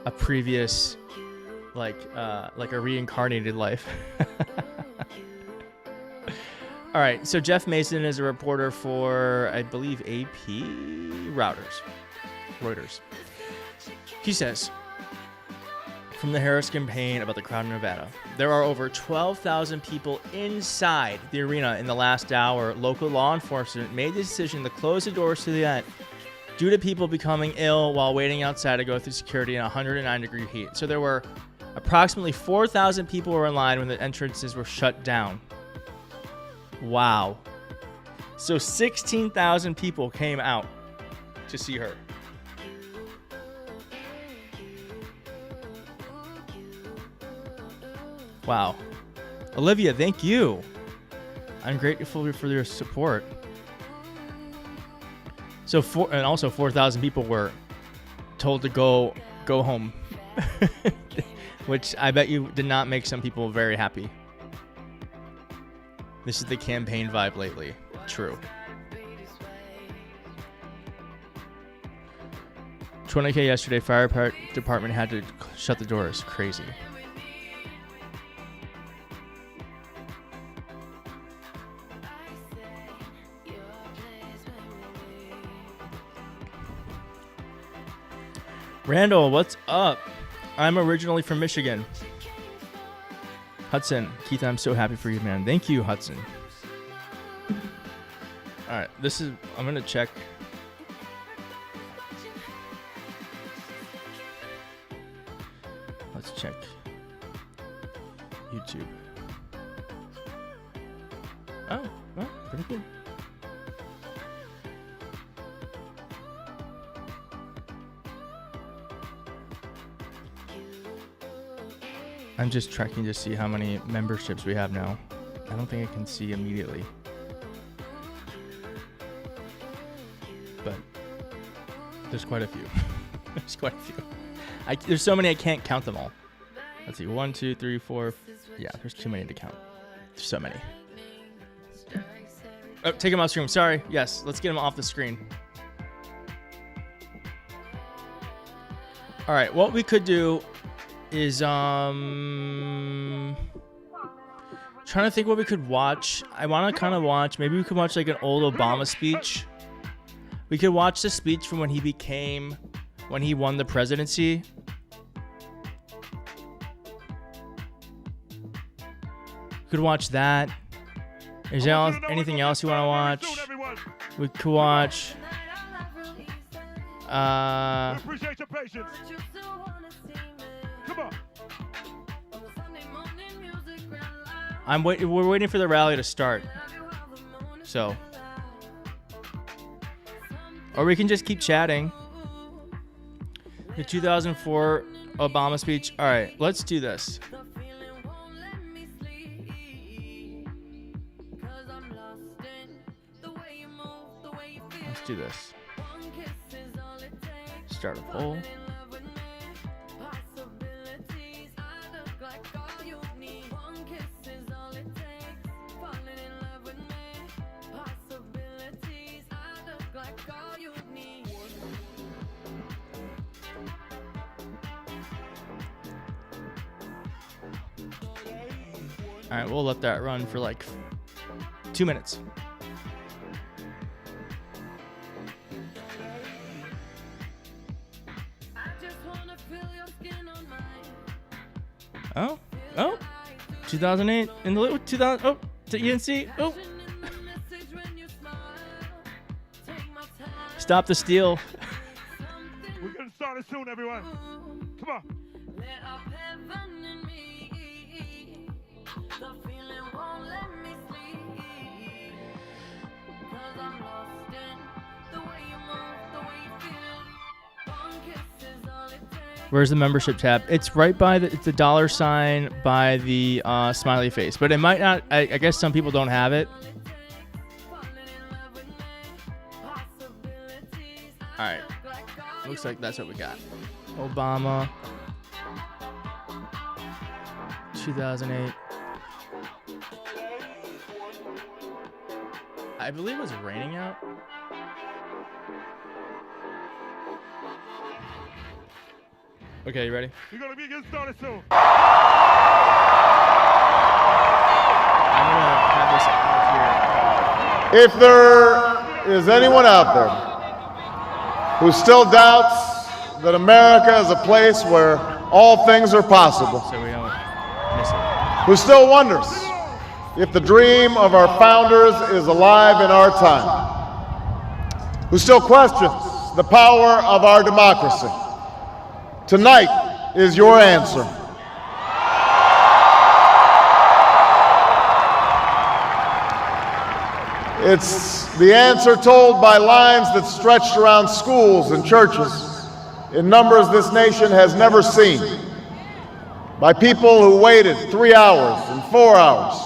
a previous, like a reincarnated life? All right. So Jeff Mason is a reporter for, I believe, AP Reuters. He says, from the Harris campaign about the crowd in Nevada, there are over 12,000 people inside the arena in the last hour. Local law enforcement made the decision to close the doors to the event due to people becoming ill while waiting outside to go through security in 109-degree heat. So there were approximately 4,000 people were in line when the entrances were shut down. Wow. So 16,000 people came out to see her. Wow. Olivia, thank you. I'm grateful for your support. So also 4,000 people were told to go home, which I bet you did not make some people very happy. This is the campaign vibe lately. True. 20K yesterday. Fire department had to shut the doors. Crazy. Randall, what's up? I'm originally from Michigan. Hudson, Keith, I'm so happy for you, man. Thank you, Hudson. All right, I'm going to check. Let's check YouTube. Oh, well, pretty cool. I'm just checking to see how many memberships we have now. I don't think I can see immediately. But there's quite a few. There's quite a few. There's so many I can't count them all. Let's see. 1, 2, 3, 4. Yeah, there's too many to count. There's so many. Oh, take him off screen. Sorry. Yes, let's get him off the screen. All right, what we could do is trying to think what we could watch. I want to kind of watch, maybe we could watch like an old Obama speech. We could watch the speech from when he won the presidency. We could watch that. Is there anything else you want to watch? We could watch Appreciate your patience. Come on. we're waiting for the rally to start. So, or we can just keep chatting. The 2004 Obama speech. All right, let's do this. Let's do this. Start a poll. All right, we'll let that run for like 2 minutes. Oh, 2008 in the little 2000. Oh, you didn't see? Oh, stop the steal. We're gonna start it soon, everyone. Come on. Where's the membership tab? It's right by it's the $sign by the smiley face, but it might not. I guess some people don't have it. All right, looks like that's what we got. Obama, 2008. I believe it was raining out. Okay, you ready? We're gonna be getting started soon. I'm gonna have this out here. If there is anyone out there who still doubts that America is a place where all things are possible, So we don't miss it. who still wonders if the dream of our founders is alive in our time, who still questions the power of our democracy, tonight is your answer. It's the answer told by lines that stretched around schools and churches in numbers this nation has never seen, by people who waited 3 hours and 4 hours,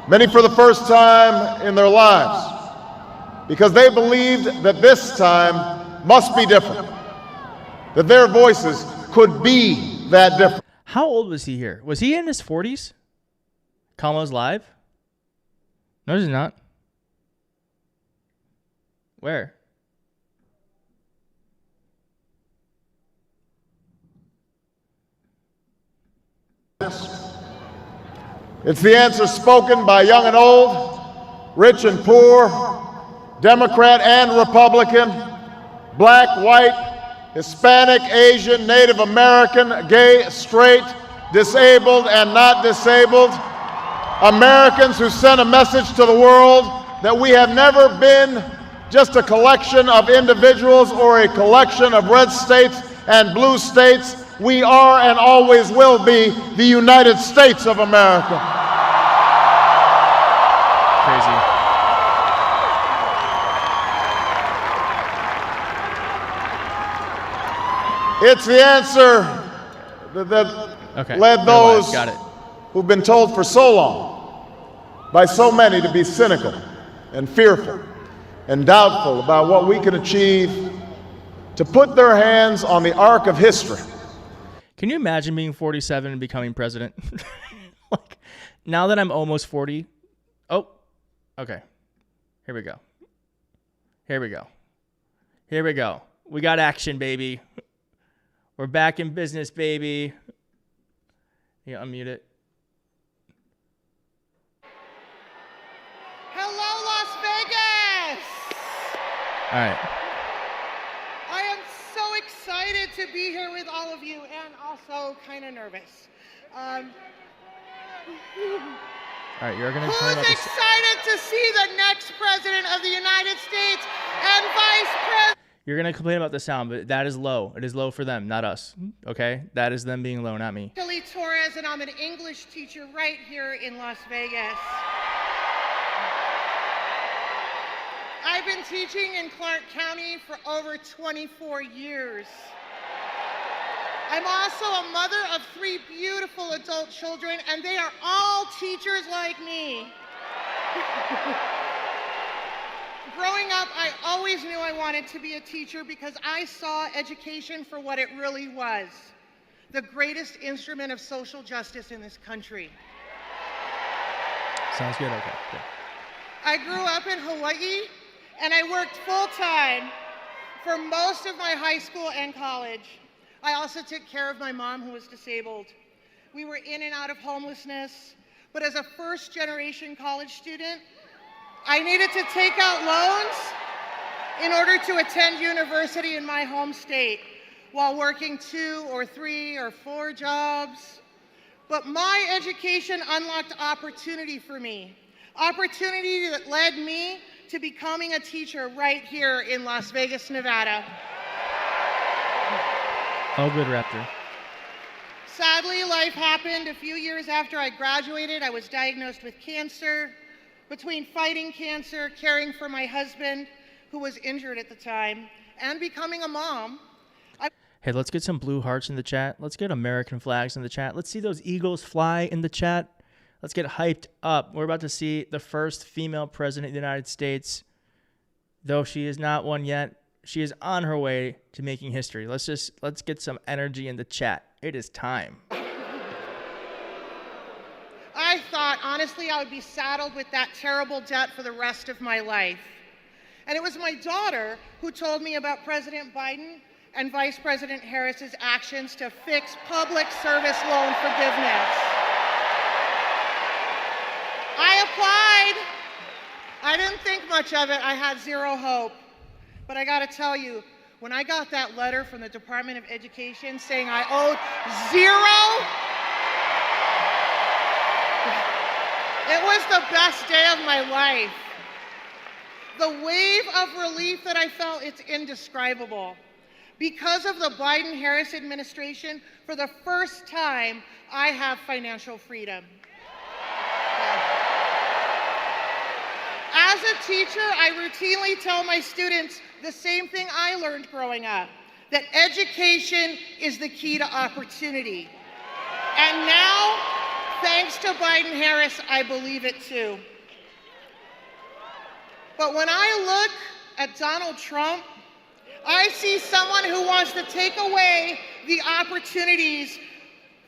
many for the first time in their lives, because they believed that this time must be different, that their voices could be that different. How old was he here? Was he in his 40s? Kamala's live? No, he's not. Where? It's the answer spoken by young and old, rich and poor, Democrat and Republican, black, white, Hispanic, Asian, Native American, gay, straight, disabled and not disabled, Americans who sent a message to the world that we have never been just a collection of individuals or a collection of red states and blue states. We are and always will be the United States of America. crazy. It's the answer that Okay. led never mind. those Got it. who've been told for so long by so many to be cynical and fearful and doubtful about what we can achieve, to put their hands on the arc of history. Can you imagine being 47 and becoming president? Like, now that I'm almost 40. Oh, okay. Here we go. Here we go. Here we go. We got action, baby. We're back in business, baby. You unmute it. Hello, Las Vegas! All right. I am so excited to be here with all of you and also kind of nervous. All right, you're going to tell me about Who's this. excited to see the next president of the United States and vice president? You're going to complain about the sound, but that is low. It is low for them, not us. Okay? That is them being low, not me. Torres, and I'm an English teacher right here in Las Vegas. I've been teaching in Clark County for over 24 years. I'm also a mother of 3 beautiful adult children, and they are all teachers like me. Growing up, I always knew I wanted to be a teacher because I saw education for what it really was, the greatest instrument of social justice in this country. Sounds good? Okay. Good. I grew up in Hawaii, and I worked full-time for most of my high school and college. I also took care of my mom, who was disabled. We were in and out of homelessness, but as a first-generation college student, I needed to take out loans in order to attend university in my home state while working 2 or 3 or 4 jobs. But my education unlocked opportunity for me, opportunity that led me to becoming a teacher right here in Las Vegas, Nevada. Oh, good, Raptor. Sadly, life happened a few years after I graduated. I was diagnosed with cancer. Between fighting cancer, caring for my husband, who was injured at the time, and becoming a mom, Hey, let's get some blue hearts in the chat. Let's get American flags in the chat. Let's see those eagles fly in the chat. Let's get hyped up. We're about to see the first female president of the United States. Though she is not one yet, she is on her way to making history. Let's get some energy in the chat. It is time. I thought, honestly, I would be saddled with that terrible debt for the rest of my life. And it was my daughter who told me about President Biden and Vice President Harris's actions to fix public service loan forgiveness. I applied. I didn't think much of it. I had zero hope. But I got to tell you, when I got that letter from the Department of Education saying I owed zero, it was the best day of my life. The wave of relief that I felt, it's indescribable. Because of the Biden-Harris administration, for the first time, I have financial freedom. As a teacher, I routinely tell my students the same thing I learned growing up, that education is the key to opportunity. And now, thanks to Biden-Harris, I believe it too. But when I look at Donald Trump, I see someone who wants to take away the opportunities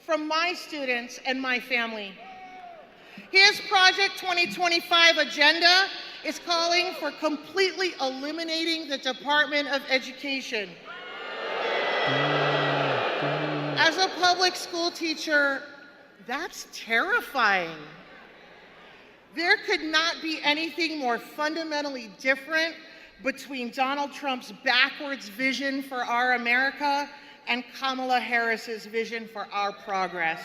from my students and my family. His Project 2025 agenda is calling for completely eliminating the Department of Education. As a public school teacher, that's terrifying. There could not be anything more fundamentally different between Donald Trump's backwards vision for our America and Kamala Harris's vision for our progress.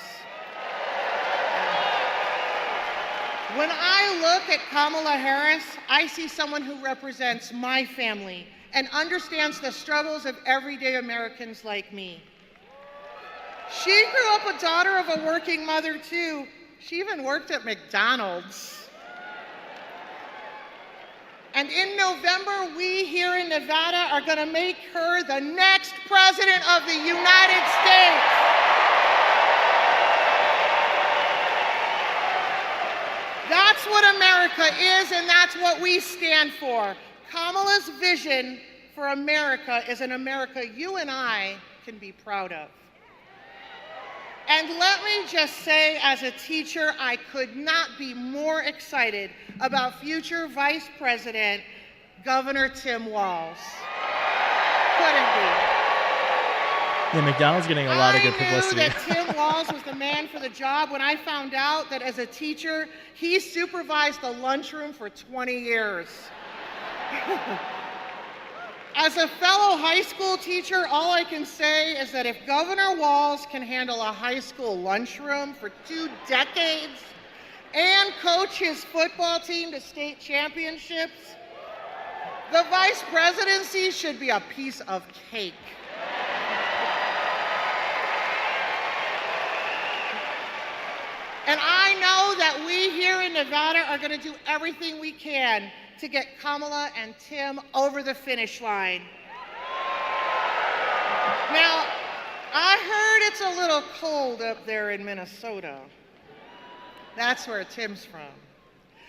When I look at Kamala Harris, I see someone who represents my family and understands the struggles of everyday Americans like me. She grew up a daughter of a working mother too. She even worked at McDonald's. And in November, we here in Nevada are going to make her the next president of the United States. That's what America is, and that's what we stand for. Kamala's vision for America is an America you and I can be proud of. And let me just say, as a teacher, I could not be more excited about future Vice President Governor Tim Walz. Couldn't be. Yeah, McDonald's getting a lot of good publicity. I knew that Tim Walz was the man for the job when I found out that as a teacher, he supervised the lunchroom for 20 years. As a fellow high school teacher, all I can say is that if Governor Walz can handle a high school lunchroom for 2 decades and coach his football team to state championships, the vice presidency should be a piece of cake. And I know that we here in Nevada are going to do everything we can to get Kamala and Tim over the finish line. Now, I heard it's a little cold up there in Minnesota. That's where Tim's from.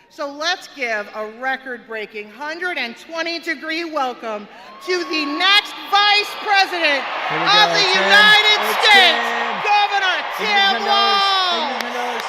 So let's give a record-breaking 120-degree welcome to the next Vice President of the United States, Governor Tim Walz.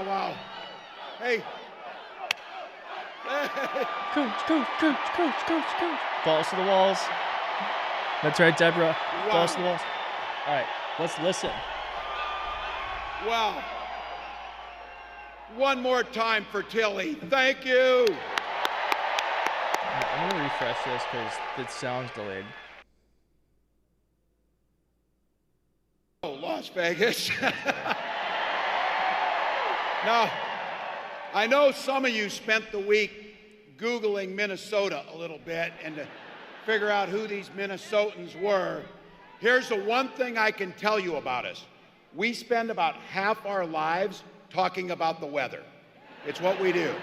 Wow. Hey. Coach. Balls to the walls. That's right, Deborah. Wow. Balls to the walls. All right, let's listen. Wow. One more time for Tilly. Thank you. I'm going to refresh this because it sounds delayed. Oh, Las Vegas. Now, I know some of you spent the week Googling Minnesota a little bit and to figure out who these Minnesotans were. Here's the one thing I can tell you about us. We spend about half our lives talking about the weather. It's what we do.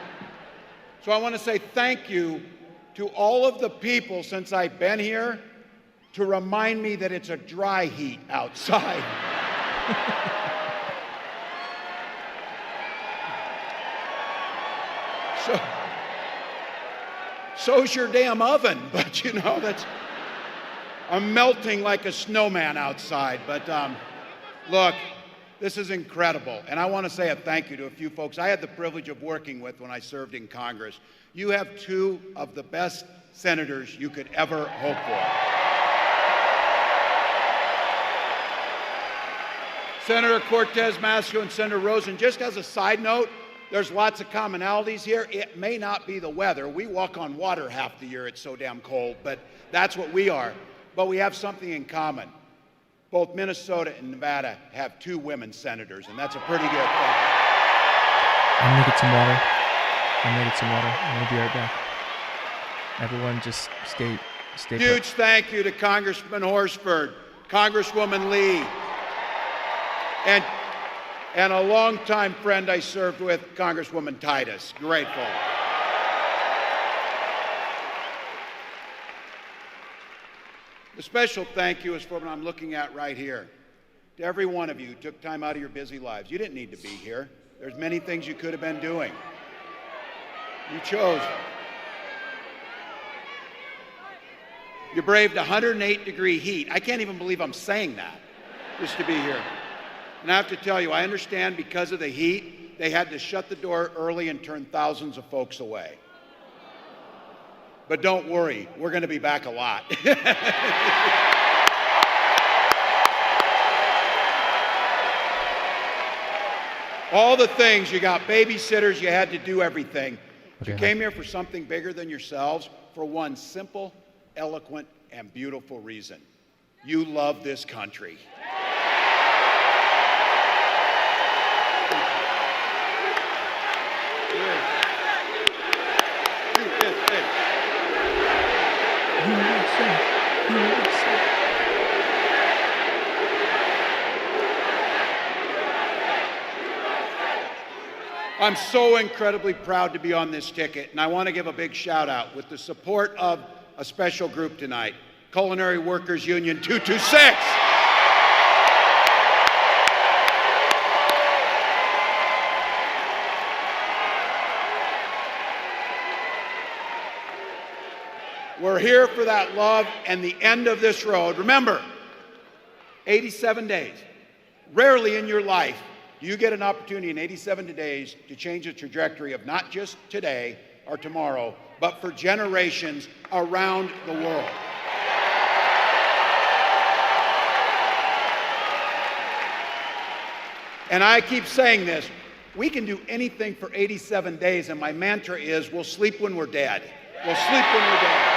So I want to say thank you to all of the people since I've been here to remind me that it's a dry heat outside. So's your damn oven, but you know, I'm melting like a snowman outside. But look, this is incredible. And I want to say a thank you to a few folks I had the privilege of working with when I served in Congress. You have 2 of the best senators you could ever hope for. Senator Cortez Masto and Senator Rosen, just as a side note, there's lots of commonalities here. It may not be the weather. We walk on water half the year. It's so damn cold, but that's what we are. But we have something in common. Both Minnesota and Nevada have 2 women senators, and that's a pretty good thing. I'm going to get some water. I'm going to be right back. Everyone just stay Huge thank you to Congressman Horsford, Congresswoman Lee, and a longtime friend I served with, Congresswoman Titus. Grateful. The special thank you is for what I'm looking at right here. To every one of you who took time out of your busy lives. You didn't need to be here. There's many things you could have been doing. You chose. You braved 108-degree heat. I can't even believe I'm saying that, just to be here. And I have to tell you, I understand because of the heat, they had to shut the door early and turn thousands of folks away. But don't worry, we're going to be back a lot. All the things, you got babysitters, you had to do everything. You came here for something bigger than yourselves for one simple, eloquent, and beautiful reason. You love this country. I'm so incredibly proud to be on this ticket, and I want to give a big shout out with the support of a special group tonight, Culinary Workers Union 226. We're here for that love and the end of this road. Remember, 87 days. Rarely in your life do you get an opportunity in 87 days to change the trajectory of not just today or tomorrow, but for generations around the world. And I keep saying this, we can do anything for 87 days, and my mantra is, we'll sleep when we're dead. We'll sleep when we're dead.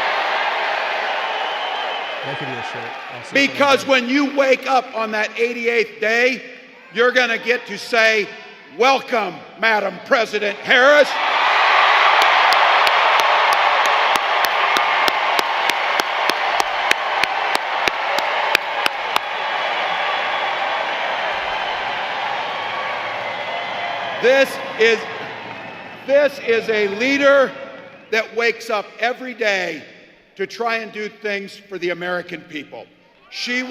That could be a shirt. Because when you wake up on that 88th day, you're going to get to say, welcome, Madam President Harris. This is a leader that wakes up every day to try and do things for the American people. She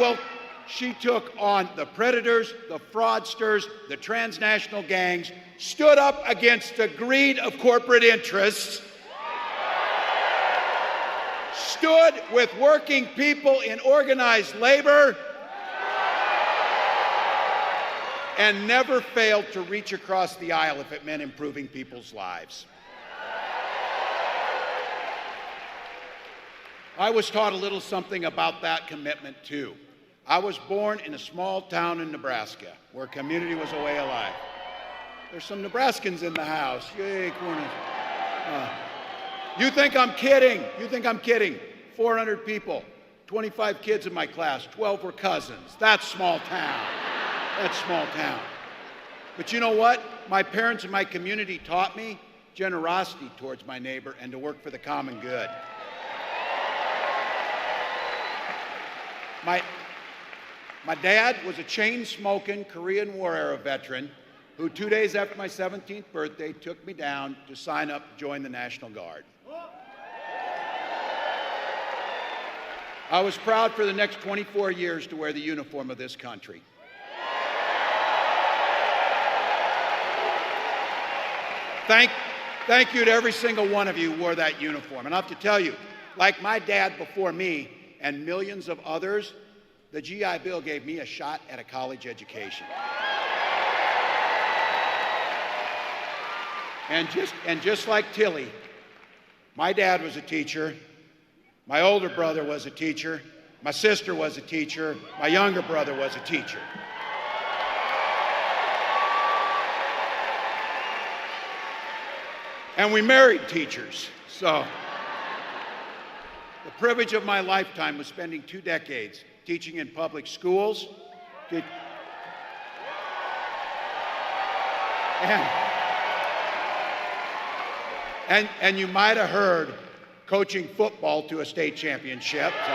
took on the predators, the fraudsters, the transnational gangs, stood up against the greed of corporate interests, stood with working people in organized labor, and never failed to reach across the aisle if it meant improving people's lives. I was taught a little something about that commitment too. I was born in a small town in Nebraska where community was a way of life. There's some Nebraskans in the house. Yay, corners. You think I'm kidding? You think I'm kidding? 400 people, 25 kids in my class, 12 were cousins. That's small town. That's small town. But you know what? My parents and my community taught me generosity towards my neighbor and to work for the common good. My dad was a chain-smoking Korean War era veteran who 2 days after my 17th birthday took me down to sign up to join the National Guard. I was proud for the next 24 years to wear the uniform of this country. Thank you to every single one of you who wore that uniform. And I have to tell you, like my dad before me and millions of others, the GI Bill gave me a shot at a college education. And just like Tilly, my dad was a teacher, my older brother was a teacher, my sister was a teacher, my younger brother was a teacher. And we married teachers, so the privilege of my lifetime was spending 2 decades teaching in public schools. And you might have heard coaching football to a state championship. So.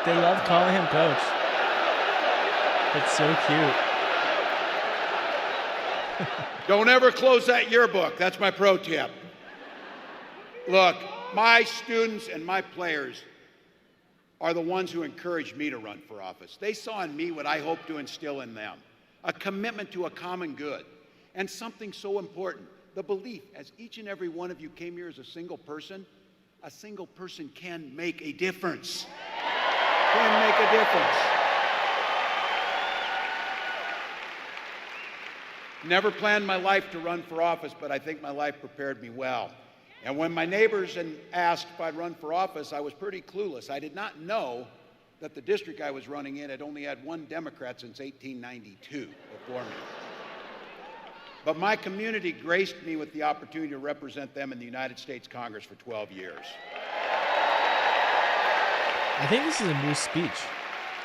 They love calling him coach. It's so cute. Don't ever close that yearbook. That's my pro tip. Look, my students and my players are the ones who encouraged me to run for office. They saw in me what I hope to instill in them, a commitment to a common good, and something so important, the belief, as each and every one of you came here as a single person can make a difference. Can make a difference. Never planned my life to run for office, but I think my life prepared me well. And when my neighbors asked if I'd run for office, I was pretty clueless. I did not know that the district I was running in had only had one Democrat since 1892 before me. But my community graced me with the opportunity to represent them in the United States Congress for 12 years. I think this is a new speech.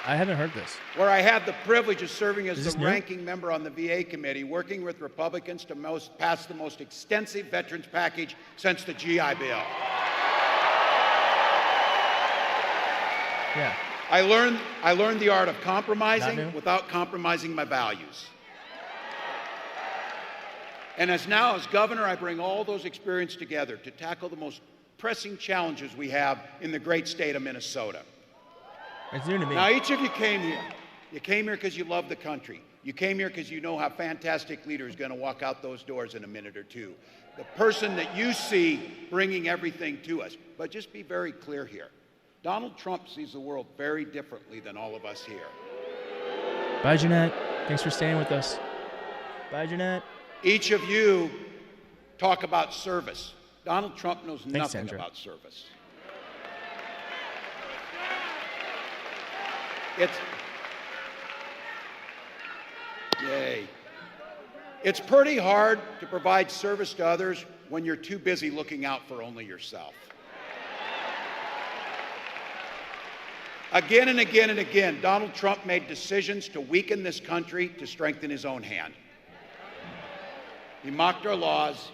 I haven't heard this. Where I had the privilege of serving as Is this the new? ranking member on the VA committee, working with Republicans to pass the most extensive veterans package since the GI Bill. Yeah. I learned the art of Not new? compromising without compromising my values. And as governor, I bring all those experiences together to tackle the most pressing challenges we have in the great state of Minnesota. It's new to me. Now, each of you came here. You came here because you love the country. You came here because you know how fantastic leader is going to walk out those doors in a minute or two. The person that you see bringing everything to us. But just be very clear here. Donald Trump sees the world very differently than all of us here. Bye, Jeanette. Thanks for staying with us. Bye, Jeanette. Each of you talk about service. Donald Trump knows nothing Sandra. about service. It's pretty hard to provide service to others when you're too busy looking out for only yourself. Again and again and again, Donald Trump made decisions to weaken this country to strengthen his own hand. He mocked our laws.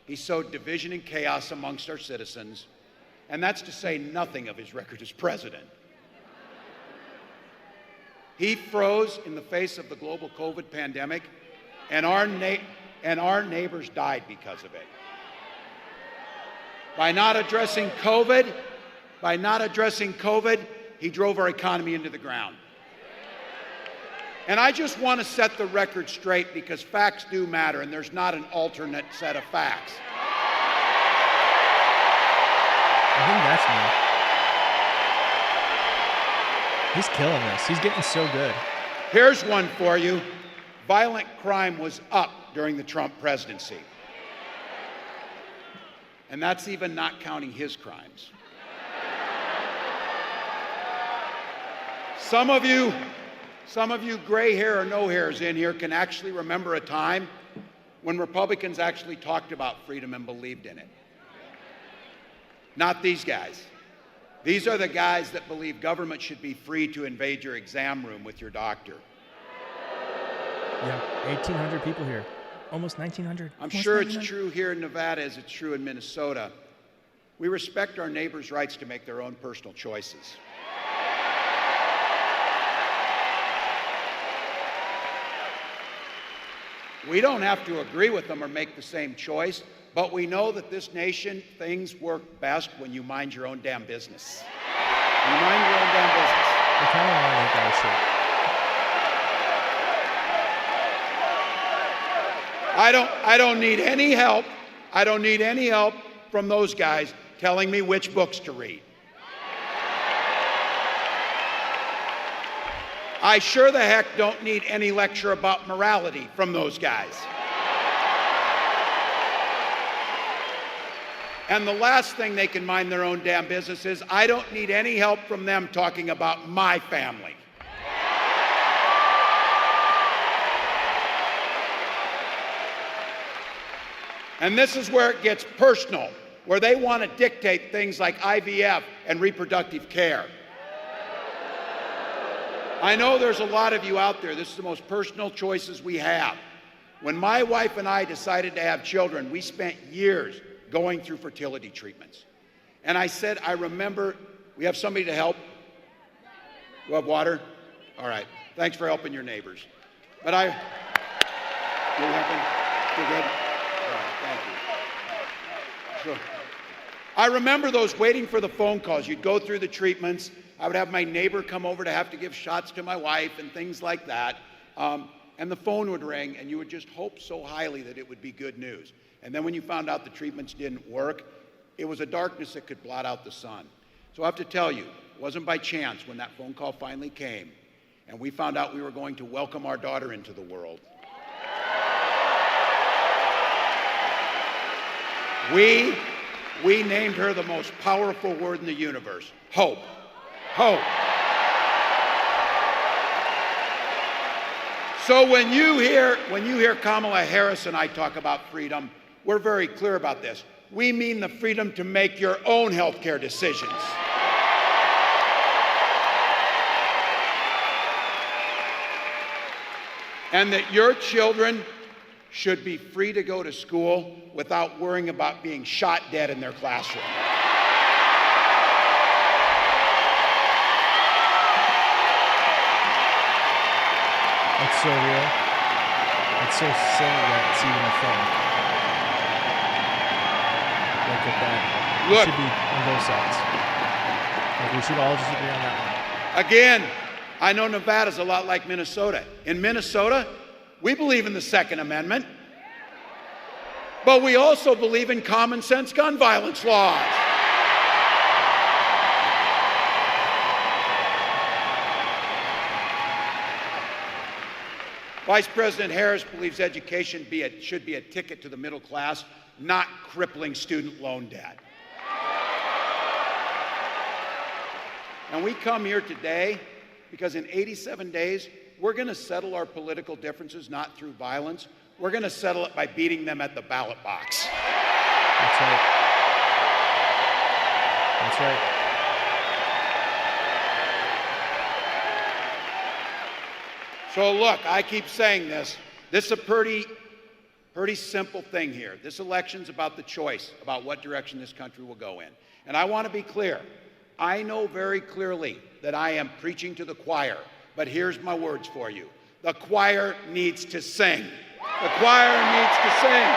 He sowed division and chaos amongst our citizens. And that's to say nothing of his record as president. He froze in the face of the global COVID pandemic, and our neighbors died because of it. By not addressing COVID, he drove our economy into the ground. And I just want to set the record straight because facts do matter, and there's not an alternate set of facts. I think that's me. He's killing this. He's getting so good. Here's one for you. Violent crime was up during the Trump presidency. And that's even not counting his crimes. Some of you gray hair or no hairs in here can actually remember a time when Republicans actually talked about freedom and believed in it. Not these guys. These are the guys that believe government should be free to invade your exam room with your doctor. Yeah, 1,800 people here. Almost 1,900. I'm sure it's true here in Nevada as it's true in Minnesota. We respect our neighbors' rights to make their own personal choices. We don't have to agree with them or make the same choice, but we know that this nation, things work best when you mind your own damn business. When you mind your own damn business. I kind of want to make that shit. I don't need any help. I don't need any help from those guys telling me which books to read. I sure the heck don't need any lecture about morality from those guys. And the last thing they can mind their own damn business is I don't need any help from them talking about my family. And this is where it gets personal, where they want to dictate things like IVF and reproductive care. I know there's a lot of you out there, this is the most personal choices we have. When my wife and I decided to have children, we spent years going through fertility treatments. And I said, I remember, we have somebody to help? You have water? All right, thanks for helping your neighbors. But you helping? You're good? All right, thank you. Sure. I remember those waiting for the phone calls. You'd go through the treatments. I would have my neighbor come over to have to give shots to my wife and things like that. And the phone would ring, and you would just hope so highly that it would be good news. And then when you found out the treatments didn't work, it was a darkness that could blot out the sun. So I have to tell you, it wasn't by chance when that phone call finally came, and we found out we were going to welcome our daughter into the world. We named her the most powerful word in the universe, hope. Hope. So when you hear Kamala Harris and I talk about freedom, we're very clear about this. We mean the freedom to make your own health care decisions. And that your children should be free to go to school without worrying about being shot dead in their classroom. That's so real. It's so silly that it's even a thing. Look at that. Look. It should be on both sides. Like we should all just agree on that one. Again, I know Nevada's a lot like Minnesota. In Minnesota, we believe in the Second Amendment, but we also believe in common sense gun violence laws. Vice President Harris believes education should be a ticket to the middle class, not crippling student loan debt. And we come here today because in 87 days, we're going to settle our political differences not through violence. We're going to settle it by beating them at the ballot box. That's right. That's right. So look, I keep saying this. This is a pretty simple thing here. This election's about the choice, about what direction this country will go in. And I want to be clear. I know very clearly that I am preaching to the choir, but here's my words for you. The choir needs to sing. The choir needs to sing.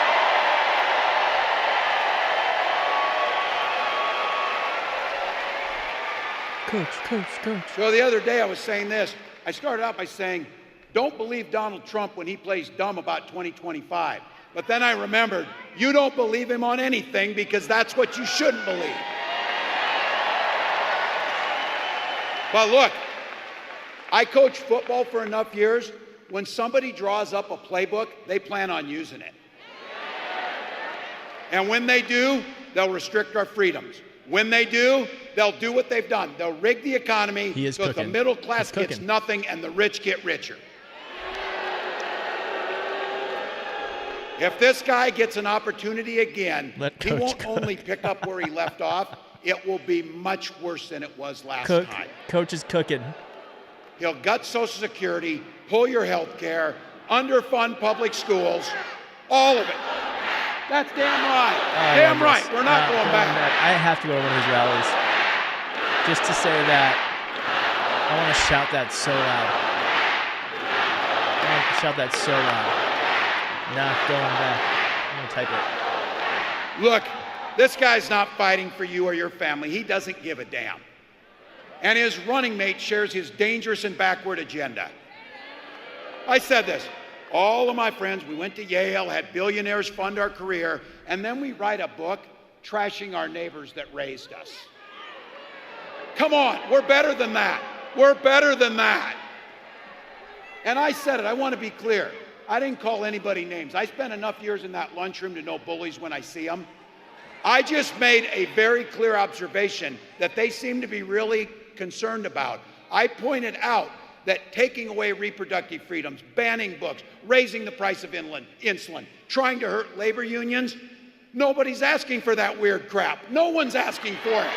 Coach. So the other day I was saying this. I started out by saying, don't believe Donald Trump when he plays dumb about 2025. But then I remembered, you don't believe him on anything because that's what you shouldn't believe. But look, I coached football for enough years. When somebody draws up a playbook, they plan on using it. And when they do, they'll restrict our freedoms. When they do, they'll do what they've done. They'll rig the economy so that the middle class gets nothing and the rich get richer. If this guy gets an opportunity again, he won't only pick up where he left off, it will be much worse than it was last time. Coach is cooking. He'll gut Social Security, pull your health care, underfund public schools, all of it. That's damn right. Damn right. We're not going back. I have to go to one of his rallies. Just to say that, I want to shout that so loud. I want to shout that so loud. Not going back. I'm going to type it. Look, this guy's not fighting for you or your family. He doesn't give a damn. And his running mate shares his dangerous and backward agenda. I said this. All of my friends, we went to Yale, had billionaires fund our career, and then we write a book trashing our neighbors that raised us. Come on, we're better than that. We're better than that. And I said it, I want to be clear. I didn't call anybody names. I spent enough years in that lunchroom to know bullies when I see them. I just made a very clear observation that they seem to be really concerned about. I pointed out that taking away reproductive freedoms, banning books, raising the price of insulin, trying to hurt labor unions, nobody's asking for that weird crap. No one's asking for it.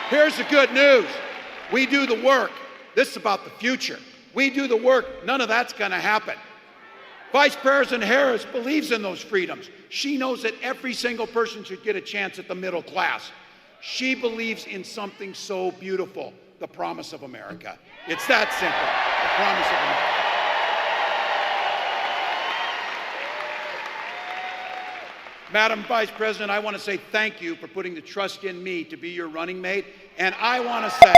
Here's the good news. We do the work. This is about the future. We do the work. None of that's going to happen. Vice President Harris believes in those freedoms. She knows that every single person should get a chance at the middle class. She believes in something so beautiful, the promise of America. It's that simple, the promise of America. Madam Vice President, I want to say thank you for putting the trust in me to be your running mate. And I want to say,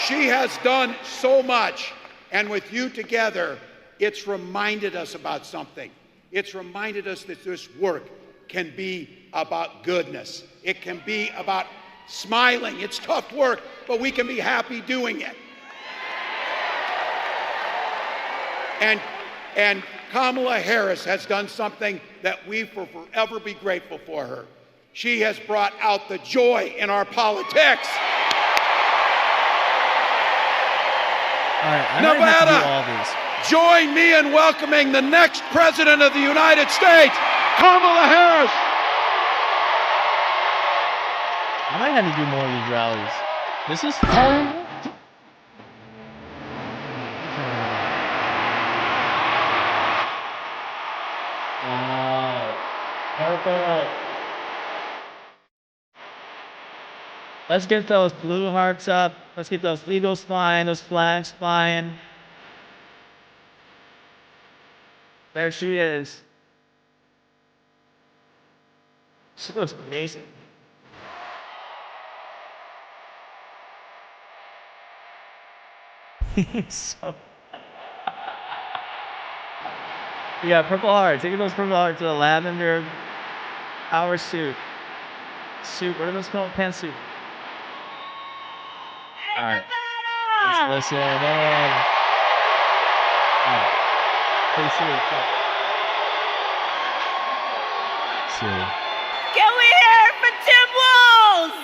she has done so much, and with you together, it's reminded us about something. It's reminded us that this work can be about goodness. It can be about smiling. It's tough work, but we can be happy doing it. And Kamala Harris has done something that we will forever be grateful for her. She has brought out the joy in our politics. All right, I might have to do all Nevada, these. join me in welcoming the next President of the United States, Kamala Harris. I might have to do more of these rallies. This is fun. Let's get those blue hearts up. Let's get those eagles flying, those flags flying. There she is. She looks amazing. So... We got purple hearts. Take those purple hearts to the lavender power suit. What are those called? Pantsuit. All right. Let's listen in. All right. Please see it. See. Can we hear it for Tim Walz?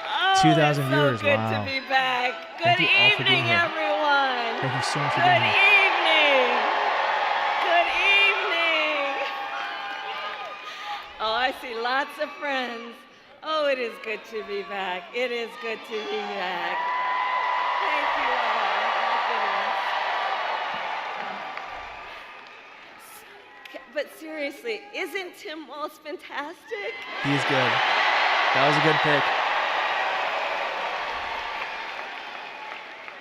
Oh, 2,000 it's viewers, so good wow. to be back. Thank Good you all for being evening, here. everyone. Thank you so much for Good being here. evening. Good evening. Oh, I see lots of friends. Oh, it is good to be back. It is good to be back. Thank you all. My goodness. But seriously, isn't Tim Walz fantastic? He's good. That was a good pick.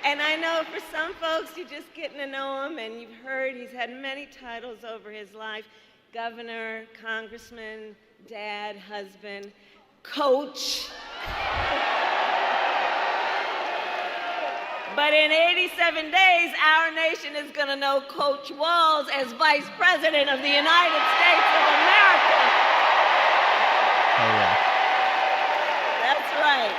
And I know for some folks, you're just getting to know him, and you've heard he's had many titles over his life: governor, congressman, dad, husband, coach. But in 87 days, our nation is going to know Coach Walz as Vice President of the United States of America. Oh, yeah. That's right.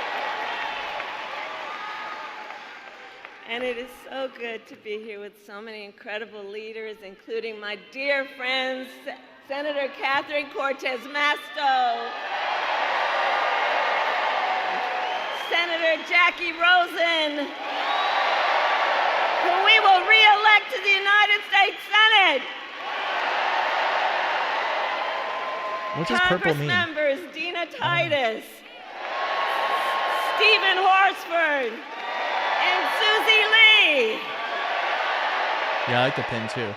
And it is so good to be here with so many incredible leaders, including my dear friends, Senator Catherine Cortez Masto, Senator Jackie Rosen, who we will re-elect to the United States Senate. What does purple Congress mean? members Dina Titus, Stephen Horsford, and Susie Lee. Yeah, I like the pin too.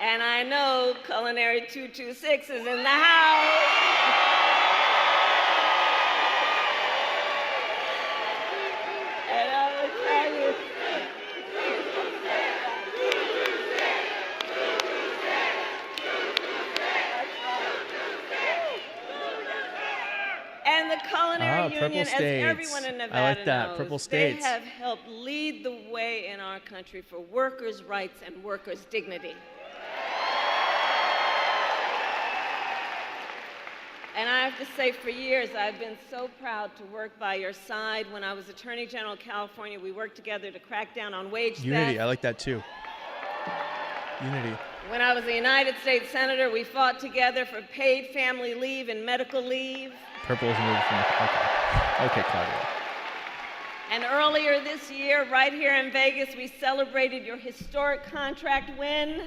And I know Culinary 226 is in the house. And I will tell you. And the Culinary Purple Union, as States. everyone in Nevada I like that, knows, Purple they States. have helped lead the way in our country for workers' rights and workers' dignity. And I have to say, for years, I've been so proud to work by your side. When I was Attorney General of California, we worked together to crack down on wage theft. Unity, I like that too. Unity. When I was a United States Senator, we fought together for paid family leave and medical leave. Purple is moved from the... Okay, Claudia. And earlier this year, right here in Vegas, we celebrated your historic contract win.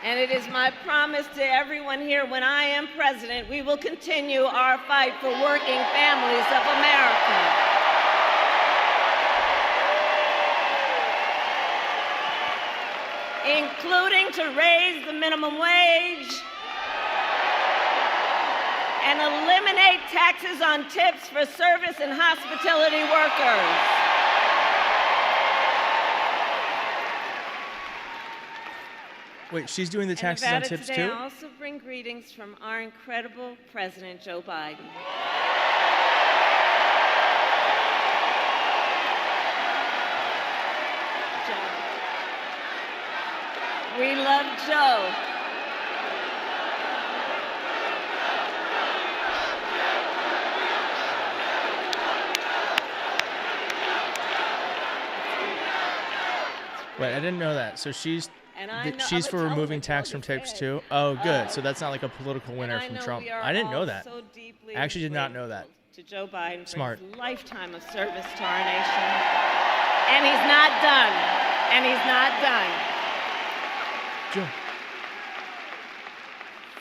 And it is my promise to everyone here, when I am president, we will continue our fight for working families of America. Including to raise the minimum wage and eliminate taxes on tips for service and hospitality workers. Wait, she's doing the And taxes on Nevada tips today, too? I also bring greetings from our incredible President Joe Biden. We love Joe. Wait, I didn't know that. So she's And I know, she's I'm for gonna tell removing him, tax I from told tips his too. head. Oh, good. So that's not like a political winner And I from know Trump. we are I didn't know all that. so deeply I actually did not know that. grateful to Joe Biden Smart. for his lifetime of service to our nation. And he's not done. And he's not done. Joe.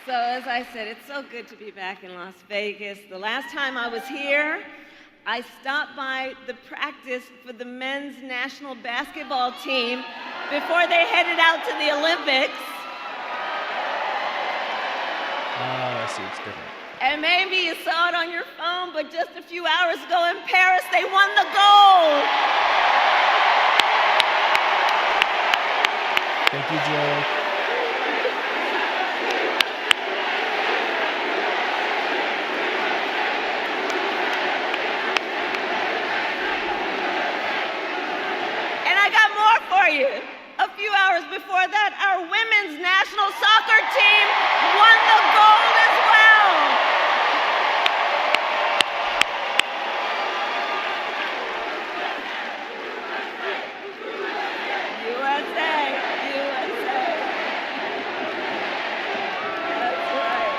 So as I said, it's so good to be back in Las Vegas. The last time I was here, I stopped by the practice for the men's national basketball team before they headed out to the Olympics. Oh, I see. It's different. And maybe you saw it on your phone, but just a few hours ago in Paris, they won the gold. Thank you, Joe. And I got more for you. A few hours before that, our women's national soccer team won the gold as well. USA, USA. That's right.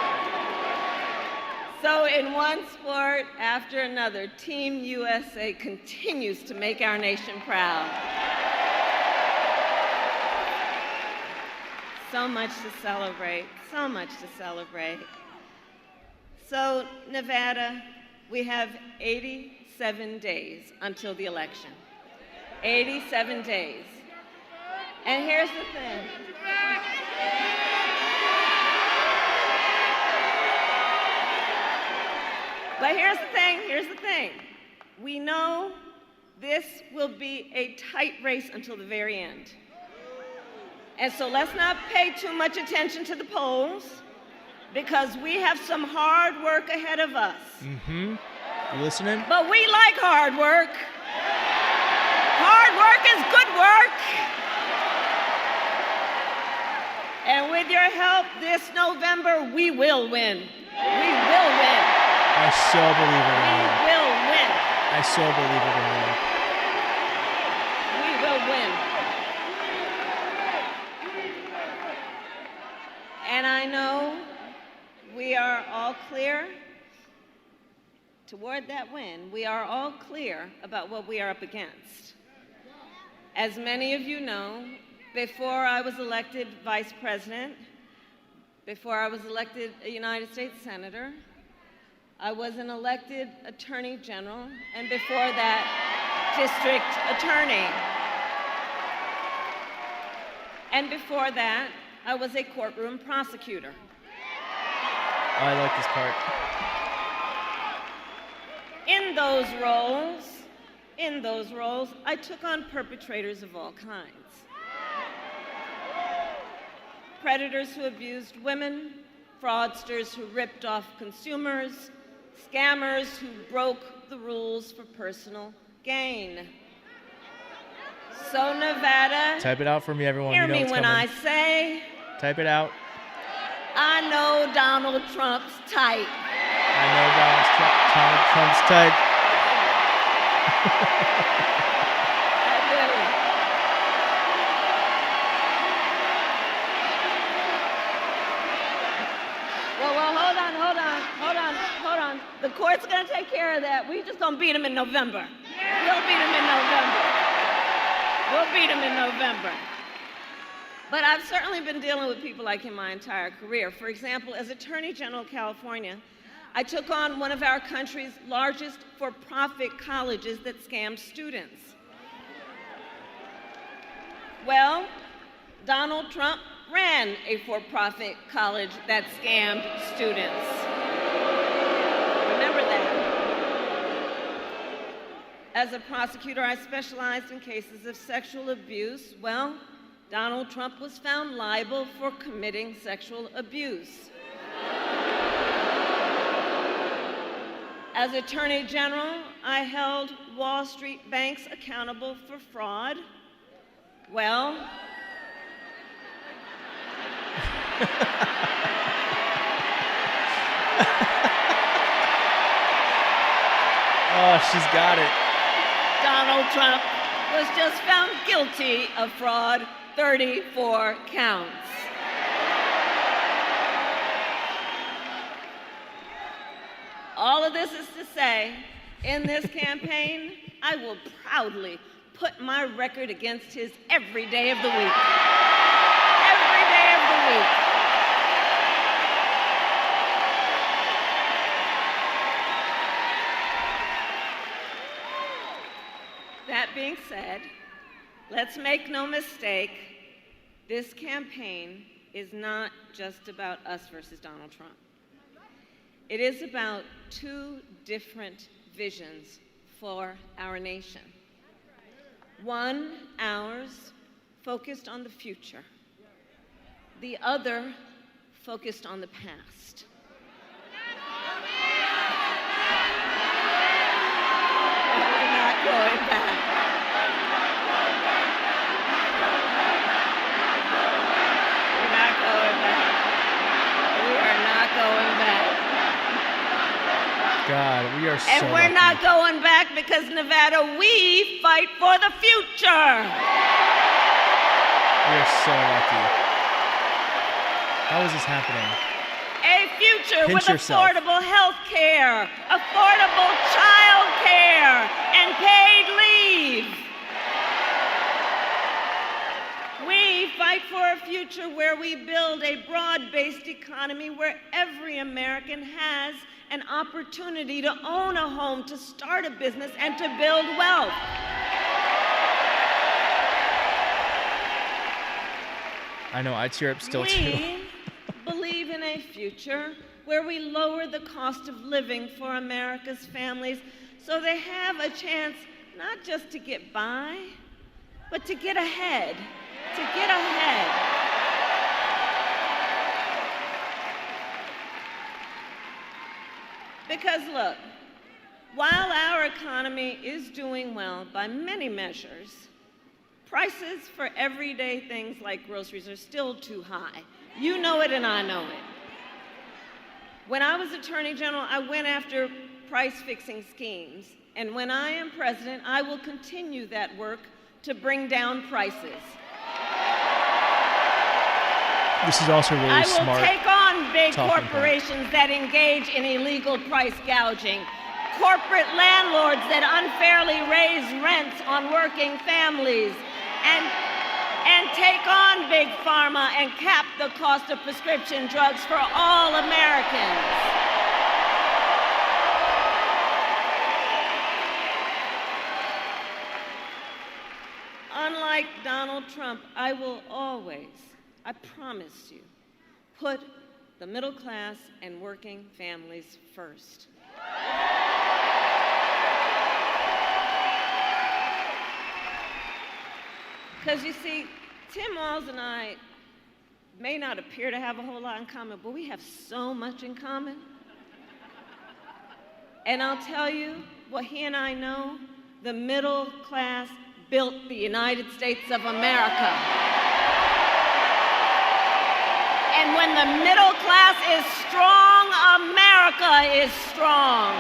So in one sport after another, Team USA continues to make our nation proud. So much to celebrate, so much to celebrate. So, Nevada, we have 87 days until the election. 87 days. And here's the thing. But here's the thing. We know this will be a tight race until the very end. And so let's not pay too much attention to the polls because we have some hard work ahead of us. Mm-hmm. You listening? But we like hard work. Hard work is good work. And with your help this November, we will win. We will win. I so believe it. We will win. I so believe it. We will win. And I know we are all clear toward that win. We are all clear about what we are up against. As many of you know, before I was elected vice president, before I was elected a United States senator, I was an elected attorney general, and before that, district attorney. And before that, I was a courtroom prosecutor. I like this part. In those roles, I took on perpetrators of all kinds. Predators who abused women, fraudsters who ripped off consumers, scammers who broke the rules for personal gain. So Nevada, Type it out for me, everyone. hear You know me it's when coming. I say, Type it out. I know Donald Trump's type. I know Donald Trump's type. I do. Well, hold on. The court's gonna take care of that. We just gonna beat him in November. We'll beat him in November. But I've certainly been dealing with people like him my entire career. For example, as Attorney General of California, I took on one of our country's largest for-profit colleges that scammed students. Well, Donald Trump ran a for-profit college that scammed students. Remember that. As a prosecutor, I specialized in cases of sexual abuse. Well, Donald Trump was found liable for committing sexual abuse. As Attorney General, I held Wall Street banks accountable for fraud. Well, Oh, she's got it. Donald Trump was just found guilty of fraud, 34 counts. All of this is to say, in this campaign, I will proudly put my record against his every day of the week. Every day of the week. That being said, let's make no mistake, this campaign is not just about us versus Donald Trump. It is about two different visions for our nation. One, ours, focused on the future. The other, focused on the past. We're not going back. We're not going back. We are not going back. God, we are so And we're lucky. not going back because Nevada, we fight for the future. We are so lucky. How is this happening? A future Pinch with yourself. affordable health care, affordable child care, and paid leave. We fight for a future where we build a broad-based economy where every American has an opportunity to own a home, to start a business, and to build wealth. I know, I tear up still too. We believe in a future where we lower the cost of living for America's families so they have a chance not just to get by, but to get ahead. To get ahead. Because look, while our economy is doing well by many measures, prices for everyday things like groceries are still too high. You know it and I know it. When I was Attorney General, I went after price-fixing schemes. And when I am president, I will continue that work to bring down prices. This is also really I smart. will take on big talking corporations that engage in illegal price gouging, corporate landlords that unfairly raise rents on working families, and take on big pharma and cap the cost of prescription drugs for all Americans. Unlike Donald Trump, I will always, I promise you, put the middle class and working families first. Because you see, Tim Walz and I may not appear to have a whole lot in common, but we have so much in common. And I'll tell you what he and I know, the middle class built the United States of America. And when the middle class is strong, America is strong.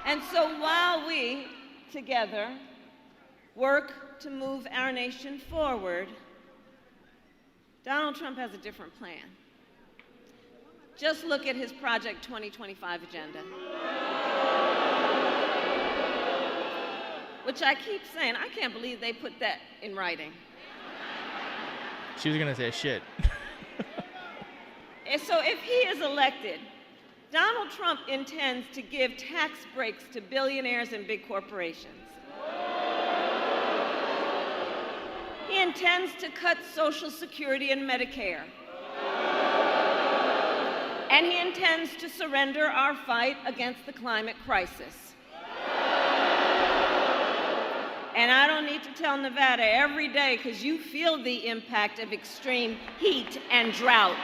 And so while we, together, work to move our nation forward, Donald Trump has a different plan. Just look at his Project 2025 agenda. Which I keep saying, I can't believe they put that in writing. She was gonna say shit. And so if he is elected, Donald Trump intends to give tax breaks to billionaires and big corporations. He intends to cut Social Security and Medicare. And he intends to surrender our fight against the climate crisis. And I don't need to tell Nevada every day, because you feel the impact of extreme heat and drought.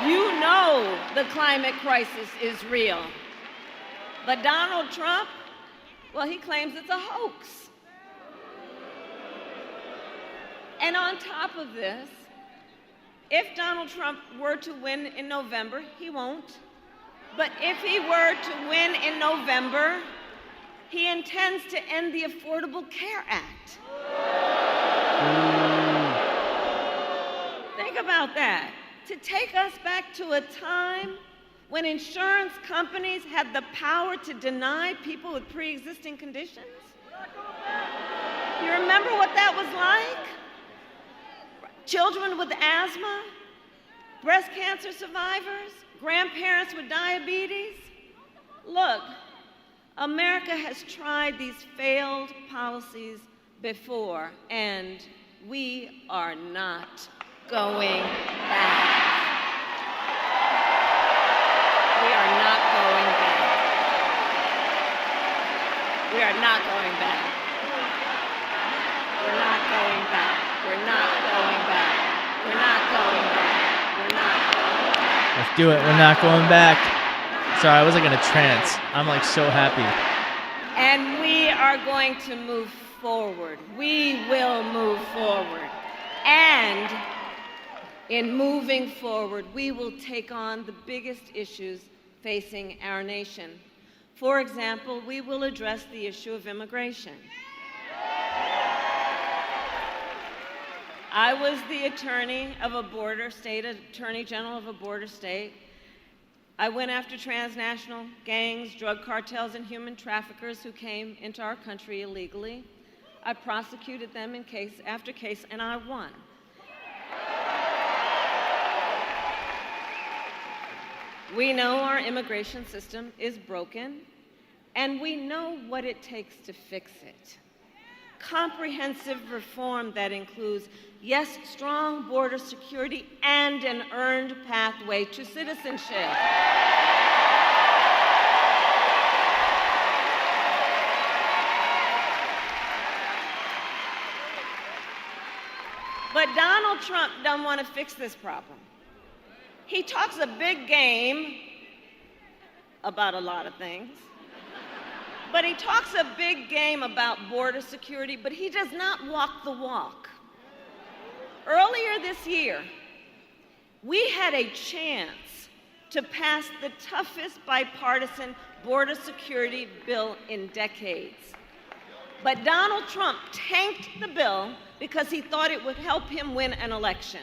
You know the climate crisis is real. But Donald Trump, Well, he claims it's a hoax. And on top of this, if Donald Trump were to win in November, he won't, but if he were to win in November, he intends to end the Affordable Care Act. Think about that. To take us back to a time when insurance companies had the power to deny people with pre-existing conditions? You remember what that was like? Children with asthma, breast cancer survivors, grandparents with diabetes. Look, America has tried these failed policies before, and we are not going back. We are not going back. We are not going back. We're not going back. We're not going back. We're not going back. We're not going back. Let's do it. We're not going back. Sorry, I was like in a trance. I'm like so happy. And we are going to move forward. We will move forward. And in moving forward, we will take on the biggest issues facing our nation. For example, we will address the issue of immigration. I was the attorney of a border state, attorney general of a border state. I went after transnational gangs, drug cartels, and human traffickers who came into our country illegally. I prosecuted them in case after case, and I won. We know our immigration system is broken, and we know what it takes to fix it. Comprehensive reform that includes, yes, strong border security and an earned pathway to citizenship. But Donald Trump doesn't want to fix this problem. He talks a big game about a lot of things, but he talks a big game about border security, but he does not walk the walk. Earlier this year, we had a chance to pass the toughest bipartisan border security bill in decades. But Donald Trump tanked the bill because he thought it would help him win an election.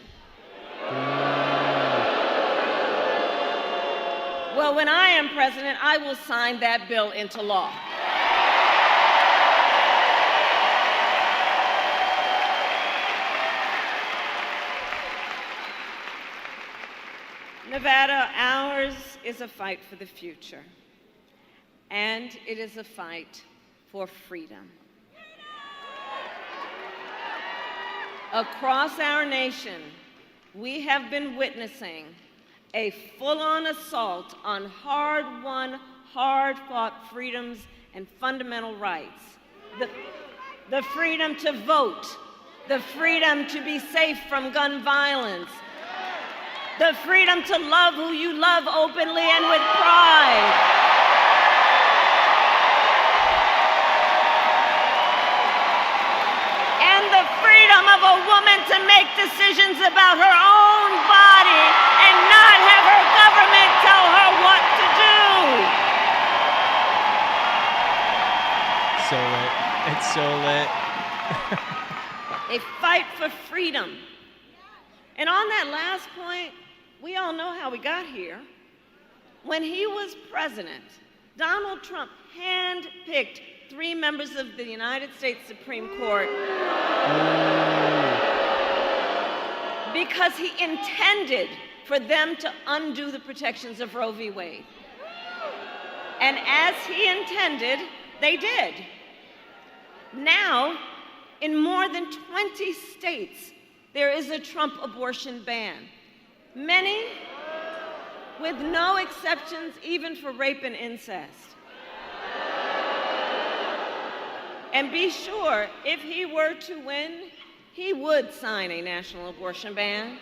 Well, when I am president, I will sign that bill into law. Nevada, ours is a fight for the future, and it is a fight for freedom. Across our nation, we have been witnessing a full-on assault on hard-won, hard-fought freedoms and fundamental rights. The freedom to vote, the freedom to be safe from gun violence, the freedom to love who you love openly and with pride. And the freedom of a woman to make decisions about her own body and not have her government tell her what to do. So lit. It's so lit. A fight for freedom. And on that last point, we all know how we got here. When he was president, Donald Trump handpicked 3 members of the United States Supreme Court because he intended for them to undo the protections of Roe v. Wade. And as he intended, they did. Now, in more than 20 states, there is a Trump abortion ban. Many with no exceptions, even for rape and incest. And be sure, if he were to win, he would sign a national abortion ban,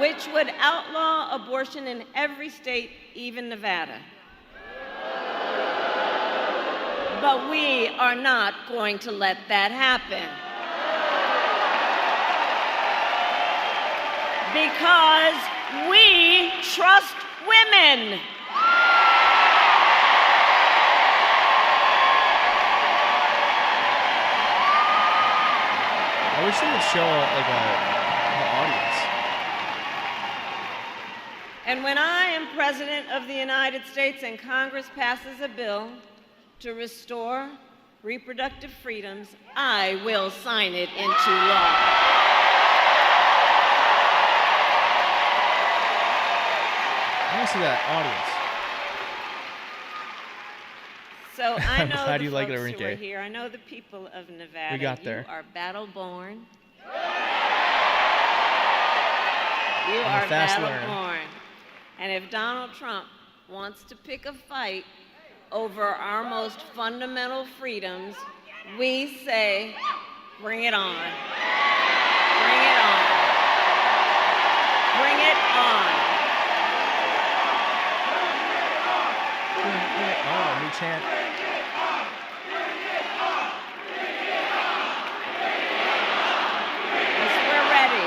which would outlaw abortion in every state, even Nevada. But we are not going to let that happen. Because we trust women. I wish they would show like an audience. And when I am President of the United States and Congress passes a bill to restore reproductive freedoms, I will sign it into law. I want to see that audience. So I I'm know glad the you like it, folks who Enrique. are here. I know the people of Nevada. We got there. You are battle-born. You I'm a are fast learner. battle-born. And if Donald Trump wants to pick a fight over our most fundamental freedoms, we say, bring it on. Bring it on. Bring it on. Oh, new chant. Yes, we're ready.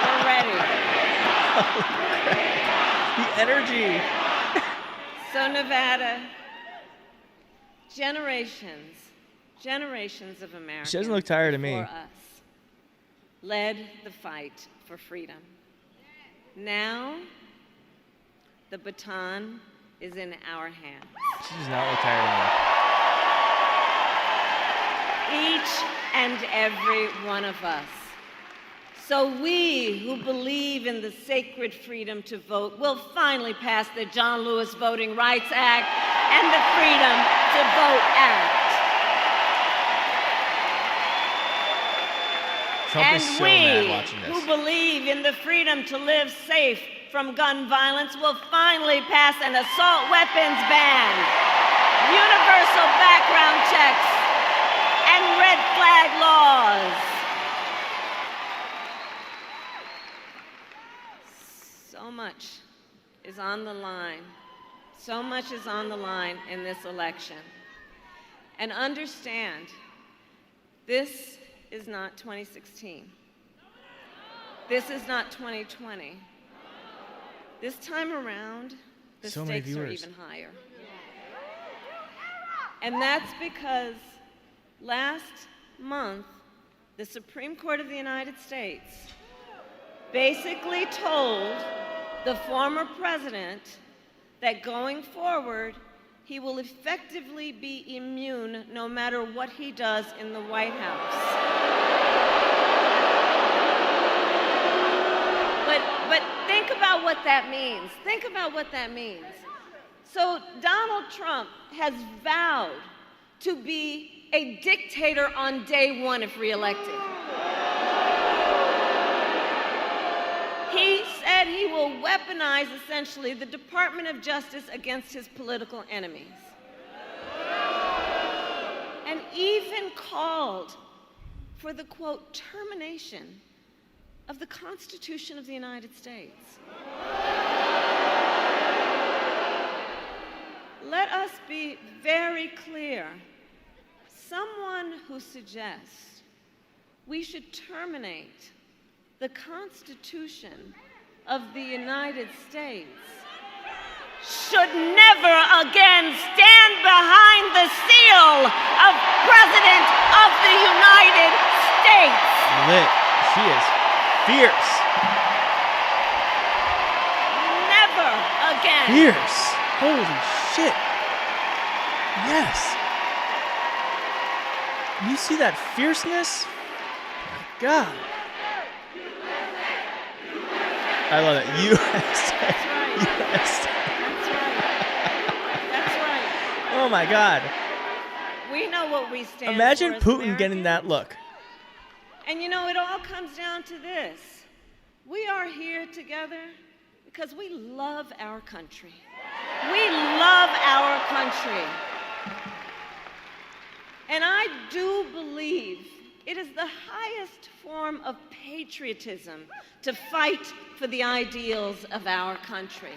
We're ready. The energy. So Nevada, generations of Americans She doesn't look tired to me. before us led the fight for freedom. Now, the baton is in our hands. She does not look tired to me. Each and every one of us. So we who believe in the sacred freedom to vote will finally pass the John Lewis Voting Rights Act and the Freedom to Vote Act. Trump And is so we mad watching this. who believe in the freedom to live safe from gun violence will finally pass an assault weapons ban, universal background checks, and red flag laws. So much is on the line. So much is on the line in this election. And understand, this is not 2016. This is not 2020. This time around, the So many stakes are viewers. even higher. And that's because last month, the Supreme Court of the United States basically told the former president that going forward, he will effectively be immune no matter what he does in the White House. But think about what that means. Think about what that means. So Donald Trump has vowed to be a dictator on day one if reelected. He said he will weaponize, essentially, the Department of Justice against his political enemies. And even called for the, quote, termination of the Constitution of the United States. Let us be very clear. Someone who suggests we should terminate the Constitution of the United States should never again stand behind the seal of President of the United States. Lit. She is fierce. Never again. Fierce. Holy shit. Yes. You see that fierceness? My God. I love it. U.S. That's right. U.S. That's right. That's right. Oh my God. We know what we stand Imagine for as Putin getting that Americans. look. And you know, it all comes down to this. We are here together because we love our country. We love our country. And I do believe it is the highest form of patriotism to fight for the ideals of our country.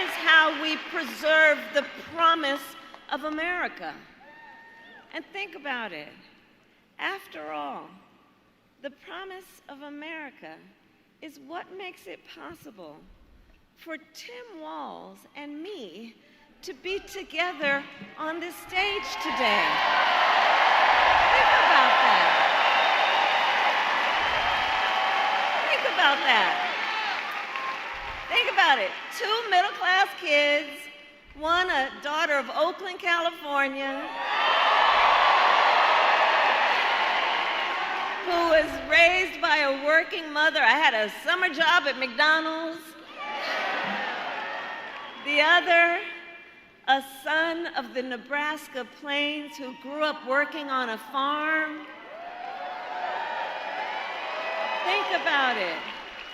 is how we preserve the promise of America. And think about it. After all, the promise of America is what makes it possible for Tim Walz and me to be together on this stage today. Think about that. Think about that. Think about it. 2 middle-class kids, one a daughter of Oakland, California, who was raised by a working mother. I had a summer job at McDonald's. The other, a son of the Nebraska plains who grew up working on a farm. Think about it.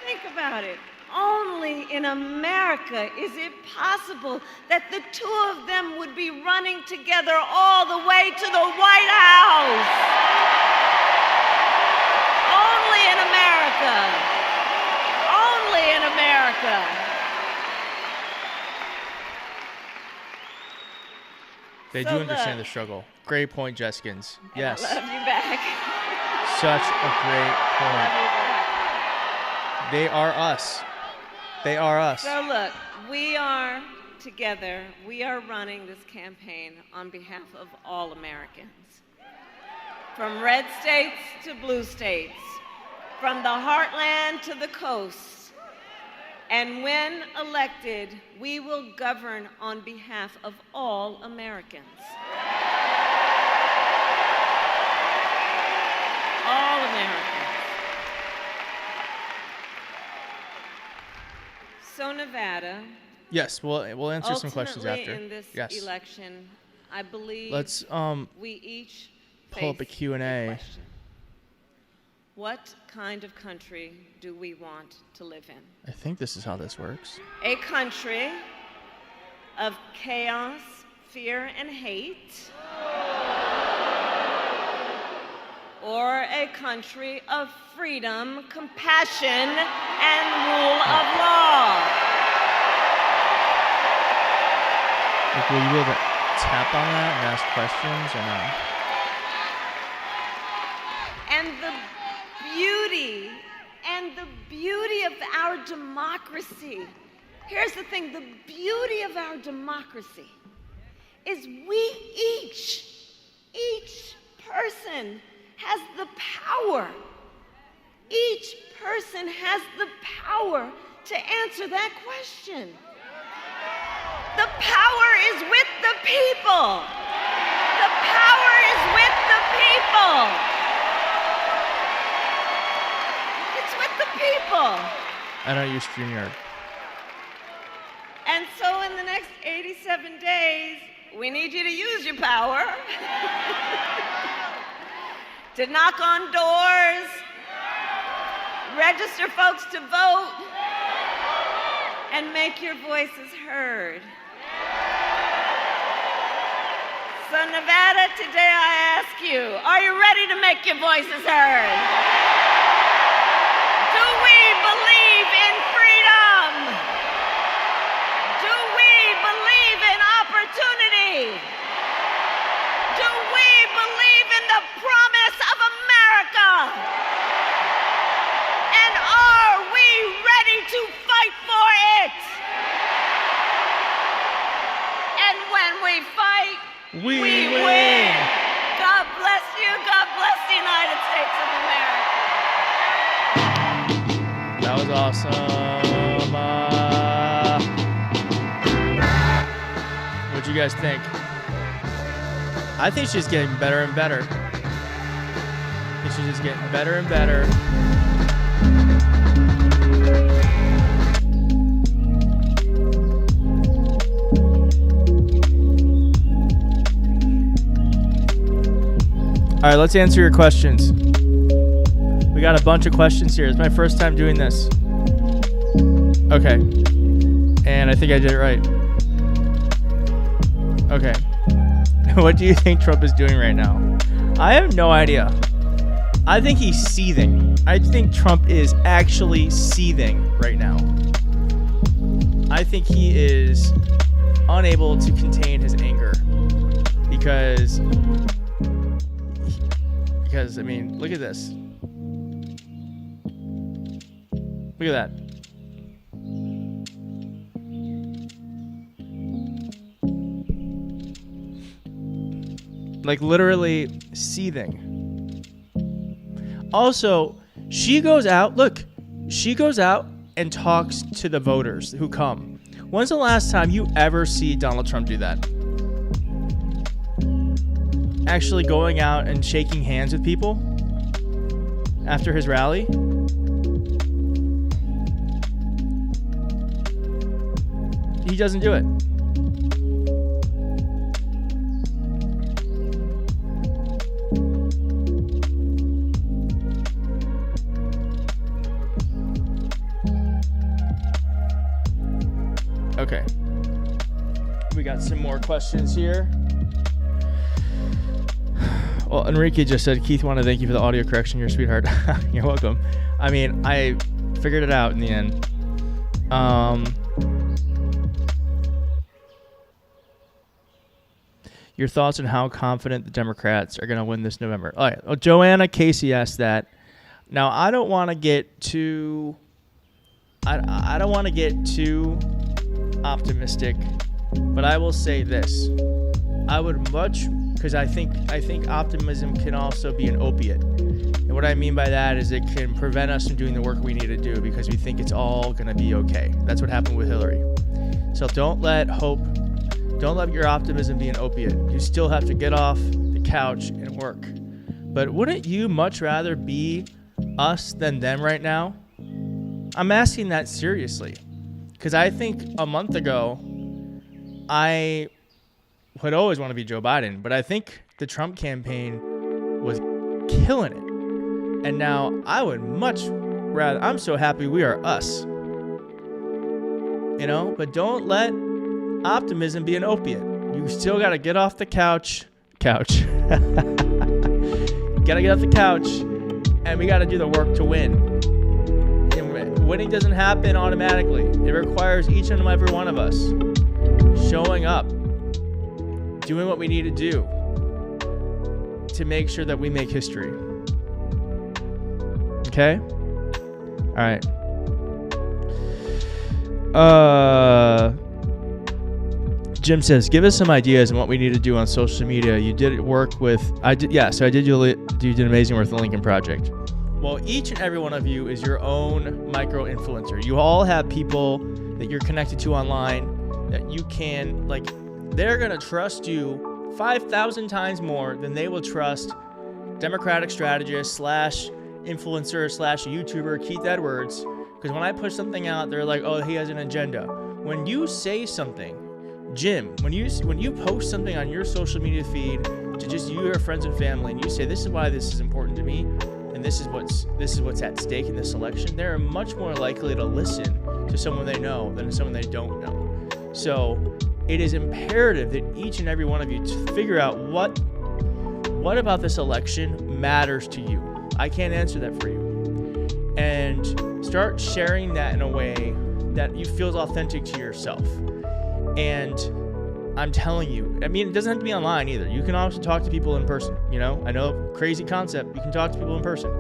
Think about it. Only in America is it possible that the two of them would be running together all the way to the White House. Only in America. Only in America. They do understand the struggle. Great point, Jeskins. Yes. I love you back. Such a great point. They are us. They are us. So look, we are together. We are running this campaign on behalf of all Americans. From red states to blue states. From the heartland to the coast. And when elected, we will govern on behalf of all Americans. All Americans. So Nevada. Yes, we'll answer some questions after. In this yes. election, I believe let's we each pull up a Q&A. What kind of country do we want to live in? I think this is how this works. A country of chaos, fear, and hate, or a country of freedom, compassion, and rule of law? Like, will you be able to tap on that and ask questions or not? And the beauty of our democracy. Here's the thing, the beauty of our democracy is we each person has the power. Each person has the power to answer that question. The power is with the people. The power is with the people. It's with the people. I don't use StreamYard. And so in the next 87 days, we need you to use your power to knock on doors, register folks to vote, and make your voices heard. So Nevada, today I ask you, are you ready to make your voices heard? Do we believe in freedom? Do we believe in opportunity? Do we believe in the promise of America? And are we ready to fight for it? And when we fight, we win. God bless you. God bless the United States of America. That was awesome. What'd you guys think? I think she's getting better and better. I think she's just getting better and better. All right, let's answer your questions. We got a bunch of questions here. It's my first time doing this. Okay. And I think I did it right. Okay. What do you think Trump is doing right now? I have no idea. I think he's seething. I think Trump is actually seething right now. I think he is unable to contain his anger because I mean, look at this. Look at that. Like literally seething. Also, she goes out and talks to the voters who come. When's the last time you ever see Donald Trump do that? Actually going out and shaking hands with people after his rally? He doesn't do it. Okay. We got some more questions here. Well, Enrique just said, Keith, want to thank you for the audio correction. You're a sweetheart. You're welcome. I mean, I figured it out in the end. Your thoughts on how confident the Democrats are going to win this November? All right. Well, Joanna Casey asked that. Now, I don't want to get too... I don't want to get too optimistic, but I will say this. I would much... because I think optimism can also be an opiate. And what I mean by that is it can prevent us from doing the work we need to do because we think it's all going to be okay. That's what happened with Hillary. So don't let your optimism be an opiate. You still have to get off the couch and work. But wouldn't you much rather be us than them right now? I'm asking that seriously. Because I think a month ago, I would always want to be Joe Biden, but I think the Trump campaign was killing it. And now I would much rather, I'm so happy we are us. You know, but don't let optimism be an opiate. You still got to get off the couch. Got to get off the couch, and we got to do the work to win. And winning doesn't happen automatically. It requires each and every one of us showing up, doing what we need to do to make sure that we make history. Okay? All right. Jim says, give us some ideas on what we need to do on social media. You did work with, you did amazing work with the Lincoln Project. Well, each and every one of you is your own micro influencer. You all have people that you're connected to online that you can, like, they're going to trust you 5,000 times more than they will trust Democratic strategist / influencer / YouTuber Keith Edwards. Because when I push something out, they're like, oh, he has an agenda. When you say something, Jim, when you post something on your social media feed to just you, your friends and family, and you say, this is why this is important to me, and this is what's at stake in this election, they're much more likely to listen to someone they know than to someone they don't know. So it is imperative that each and every one of you to figure out what about this election matters to you. I can't answer that for you. And start sharing that in a way that you feel authentic to yourself. And I'm telling you, I mean, it doesn't have to be online either. You can also talk to people in person, you know? I know, crazy concept. You can talk to people in person.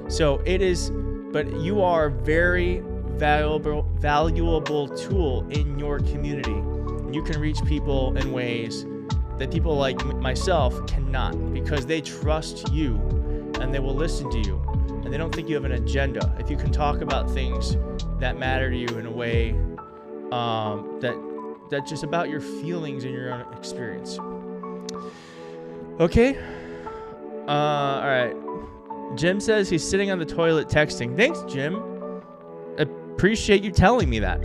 So it is, but you are a very valuable tool in your community. You can reach people in ways that people like myself cannot, because they trust you and they will listen to you and they don't think you have an agenda. If you can talk about things that matter to you in a way that's just about your feelings and your own experience. Okay. All right. Jim says he's sitting on the toilet texting. Thanks, Jim. Appreciate you telling me that.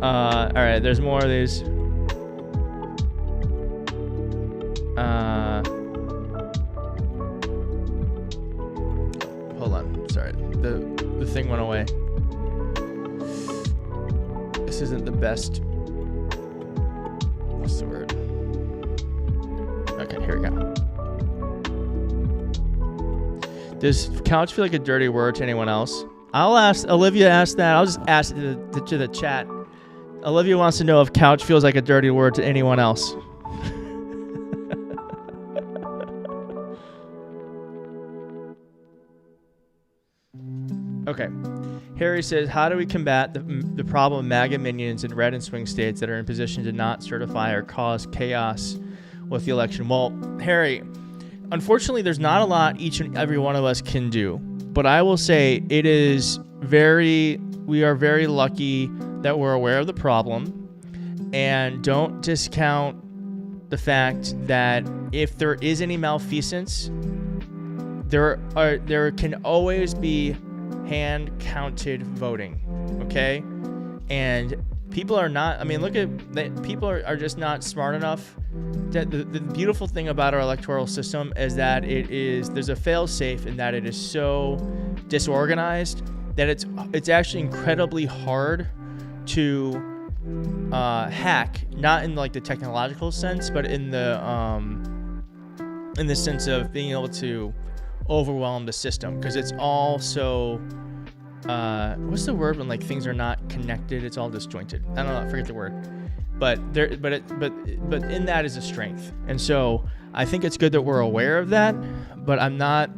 All right, there's more of these. Hold on, sorry. The thing went away. This isn't the best. What's the word? Okay, here we go. Does couch feel like a dirty word to anyone else? I'll ask Olivia. Ask that. I'll just ask it to the chat. Olivia wants to know if couch feels like a dirty word to anyone else. Okay. Harry says, how do we combat the problem of MAGA minions in red and swing states that are in position to not certify or cause chaos with the election? Well, Harry, unfortunately, there's not a lot each and every one of us can do. But I will say we are very lucky that we're aware of the problem, and don't discount the fact that if there is any malfeasance, there can always be hand-counted voting, okay? And people are not, I mean, look at that. People are just not smart enough. The beautiful thing about our electoral system is that there's a fail-safe in that it is so disorganized that it's actually incredibly hard to hack, not in like the technological sense, but in the sense of being able to overwhelm the system, because it's all so what's the word when like things are not connected? It's all disjointed. I don't know. I forget the word. But in that is a strength, and so I think it's good that we're aware of that. But I'm not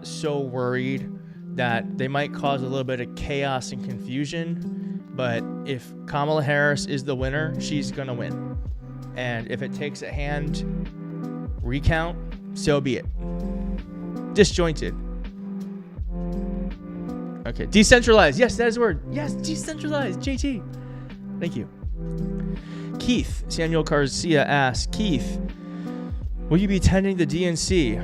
so worried that they might cause a little bit of chaos and confusion. But if Kamala Harris is the winner, she's gonna win, and if it takes a hand recount, so be it. Disjointed. Okay, decentralized. Yes, that is the word. Yes, decentralized. JT. Thank you. Keith, Samuel Garcia asks, Keith, will you be attending the DNC?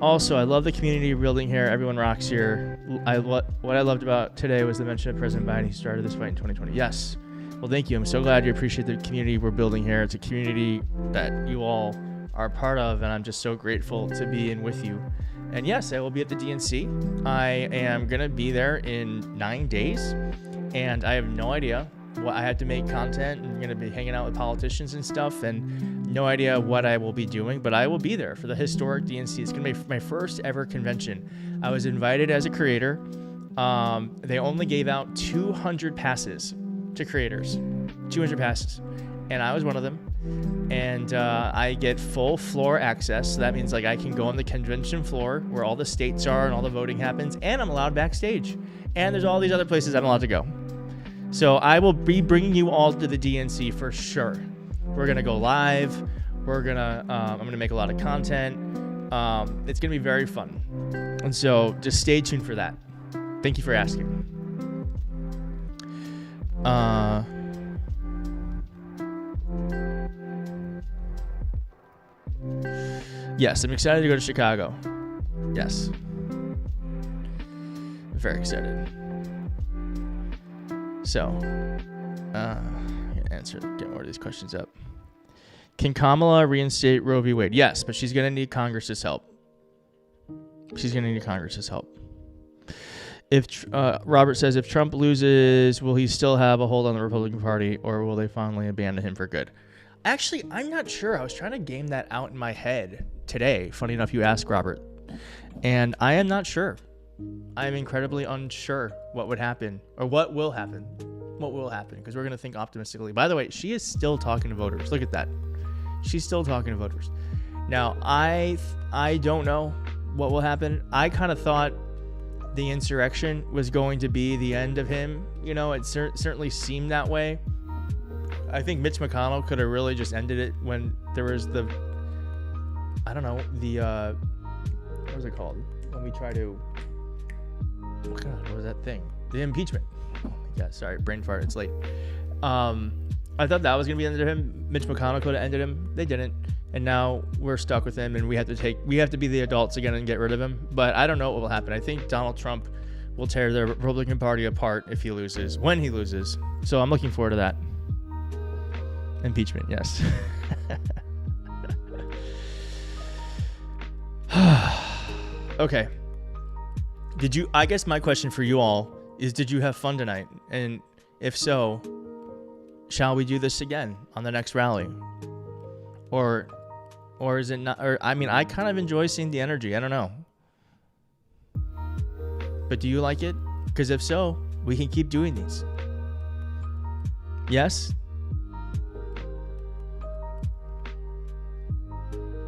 Also, I love the community building here. Everyone rocks here. What I loved about today was the mention of President Biden. He started this fight in 2020. Yes. Well, thank you. I'm so glad you appreciate the community we're building here. It's a community that you all are part of, and I'm just so grateful to be in with you. And yes, I will be at the DNC. I am going to be there in 9 days, and I have no idea what I have to make content. I'm going to be hanging out with politicians and stuff, and no idea what I will be doing, but I will be there for the historic DNC. It's going to be my first ever convention. I was invited as a creator. They only gave out 200 passes to creators, 200 passes, and I was one of them. And I get full floor access. So that means like I can go on the convention floor where all the states are and all the voting happens, and I'm allowed backstage. And there's all these other places I'm allowed to go. So I will be bringing you all to the DNC for sure. We're gonna go live. I'm gonna make a lot of content. It's gonna be very fun. And so just stay tuned for that. Thank you for asking. Yes, I'm excited to go to Chicago. Yes. Very excited. So, get more of these questions up. Can Kamala reinstate Roe v. Wade? Yes, but she's going to need Congress's help. If Robert says, if Trump loses, will he still have a hold on the Republican Party, or will they finally abandon him for good? Actually, I'm not sure. I was trying to game that out in my head today. Funny enough, you asked, Robert. And I am not sure. I am incredibly unsure what would happen, or what will happen. What will happen, because we're going to think optimistically. By the way, she is still talking to voters. Look at that. She's still talking to voters. Now, I don't know what will happen. I kind of thought the insurrection was going to be the end of him. You know, it certainly seemed that way. I think Mitch McConnell could have really just ended it when there was what was it called? When we try to, what was that thing? The impeachment. Oh my God, sorry, brain fart, it's late. I thought that was going to be the end of him. Mitch McConnell could have ended him. They didn't. And now we're stuck with him, and we have to be the adults again and get rid of him. But I don't know what will happen. I think Donald Trump will tear the Republican Party apart if he loses, when he loses. So I'm looking forward to that. Impeachment, yes. Okay. I guess my question for you all is, did you have fun tonight? And if so, shall we do this again on the next rally? Or is it not? Or I mean, I kind of enjoy seeing the energy. I don't know. But do you like it? Because if so, we can keep doing these. Yes?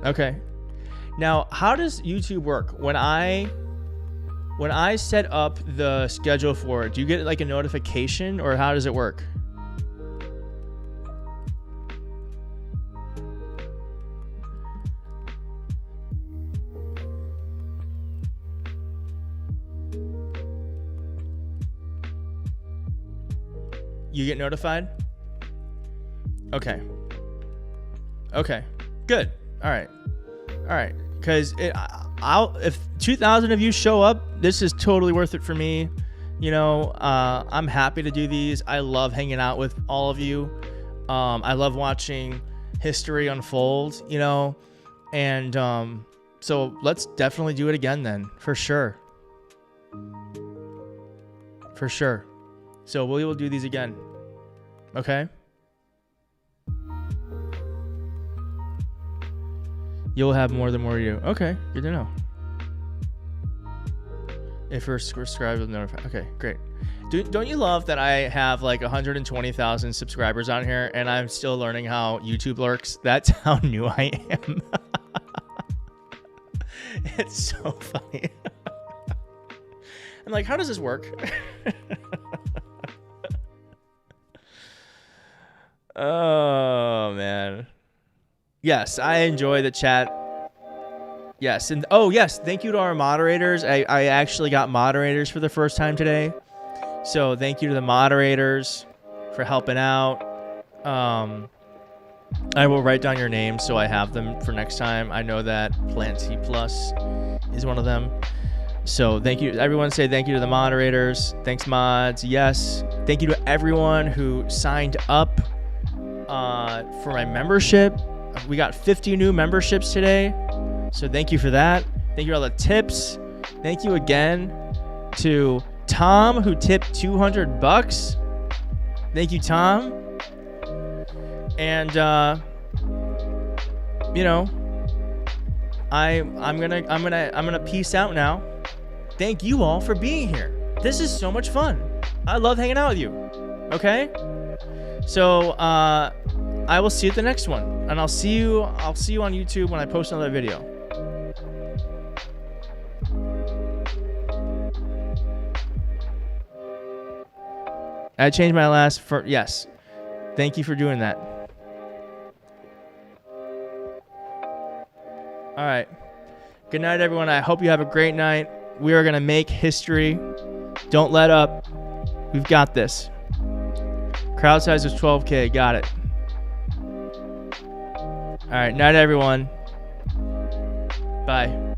Okay. Now, how does YouTube work? When I set up the schedule for it, do you get like a notification, or how does it work? You get notified? Okay. Okay. Good. All right. All right. Because if 2,000 of you show up, this is totally worth it for me. You know, I'm happy to do these. I love hanging out with all of you. I love watching history unfold, you know, and so let's definitely do it again then, for sure. For sure. So we will do these again. Okay? You'll have more the more you do. Okay, good to know. If you're subscribed with notified. Okay, great. Don't you love that I have like 120,000 subscribers on here and I'm still learning how YouTube works? That's how new I am. It's so funny. I'm like, how does this work? Oh, man. Yes, I enjoy the chat. Yes, and oh, yes, thank you to our moderators. I actually got moderators for the first time today. So thank you to the moderators for helping out. I will write down your names so I have them for next time. I know that Planty Plus is one of them. So thank you. Everyone say thank you to the moderators. Thanks, mods. Yes. Thank you to everyone who signed up for my membership. We got 50 new memberships today. So thank you for that. Thank you for all the tips. Thank you again to Tom, who tipped $200. Thank you, Tom. And you know, I'm gonna peace out now. Thank you all for being here. This is so much fun. I love hanging out with you. Okay? So I will see you at the next one, and I'll see you on YouTube when I post another video. I changed my last for yes. Thank you for doing that. All right. Good night, everyone. I hope you have a great night. We are going to make history. Don't let up. We've got this. Crowd size was 12K. Got it. All right. Night, everyone. Bye.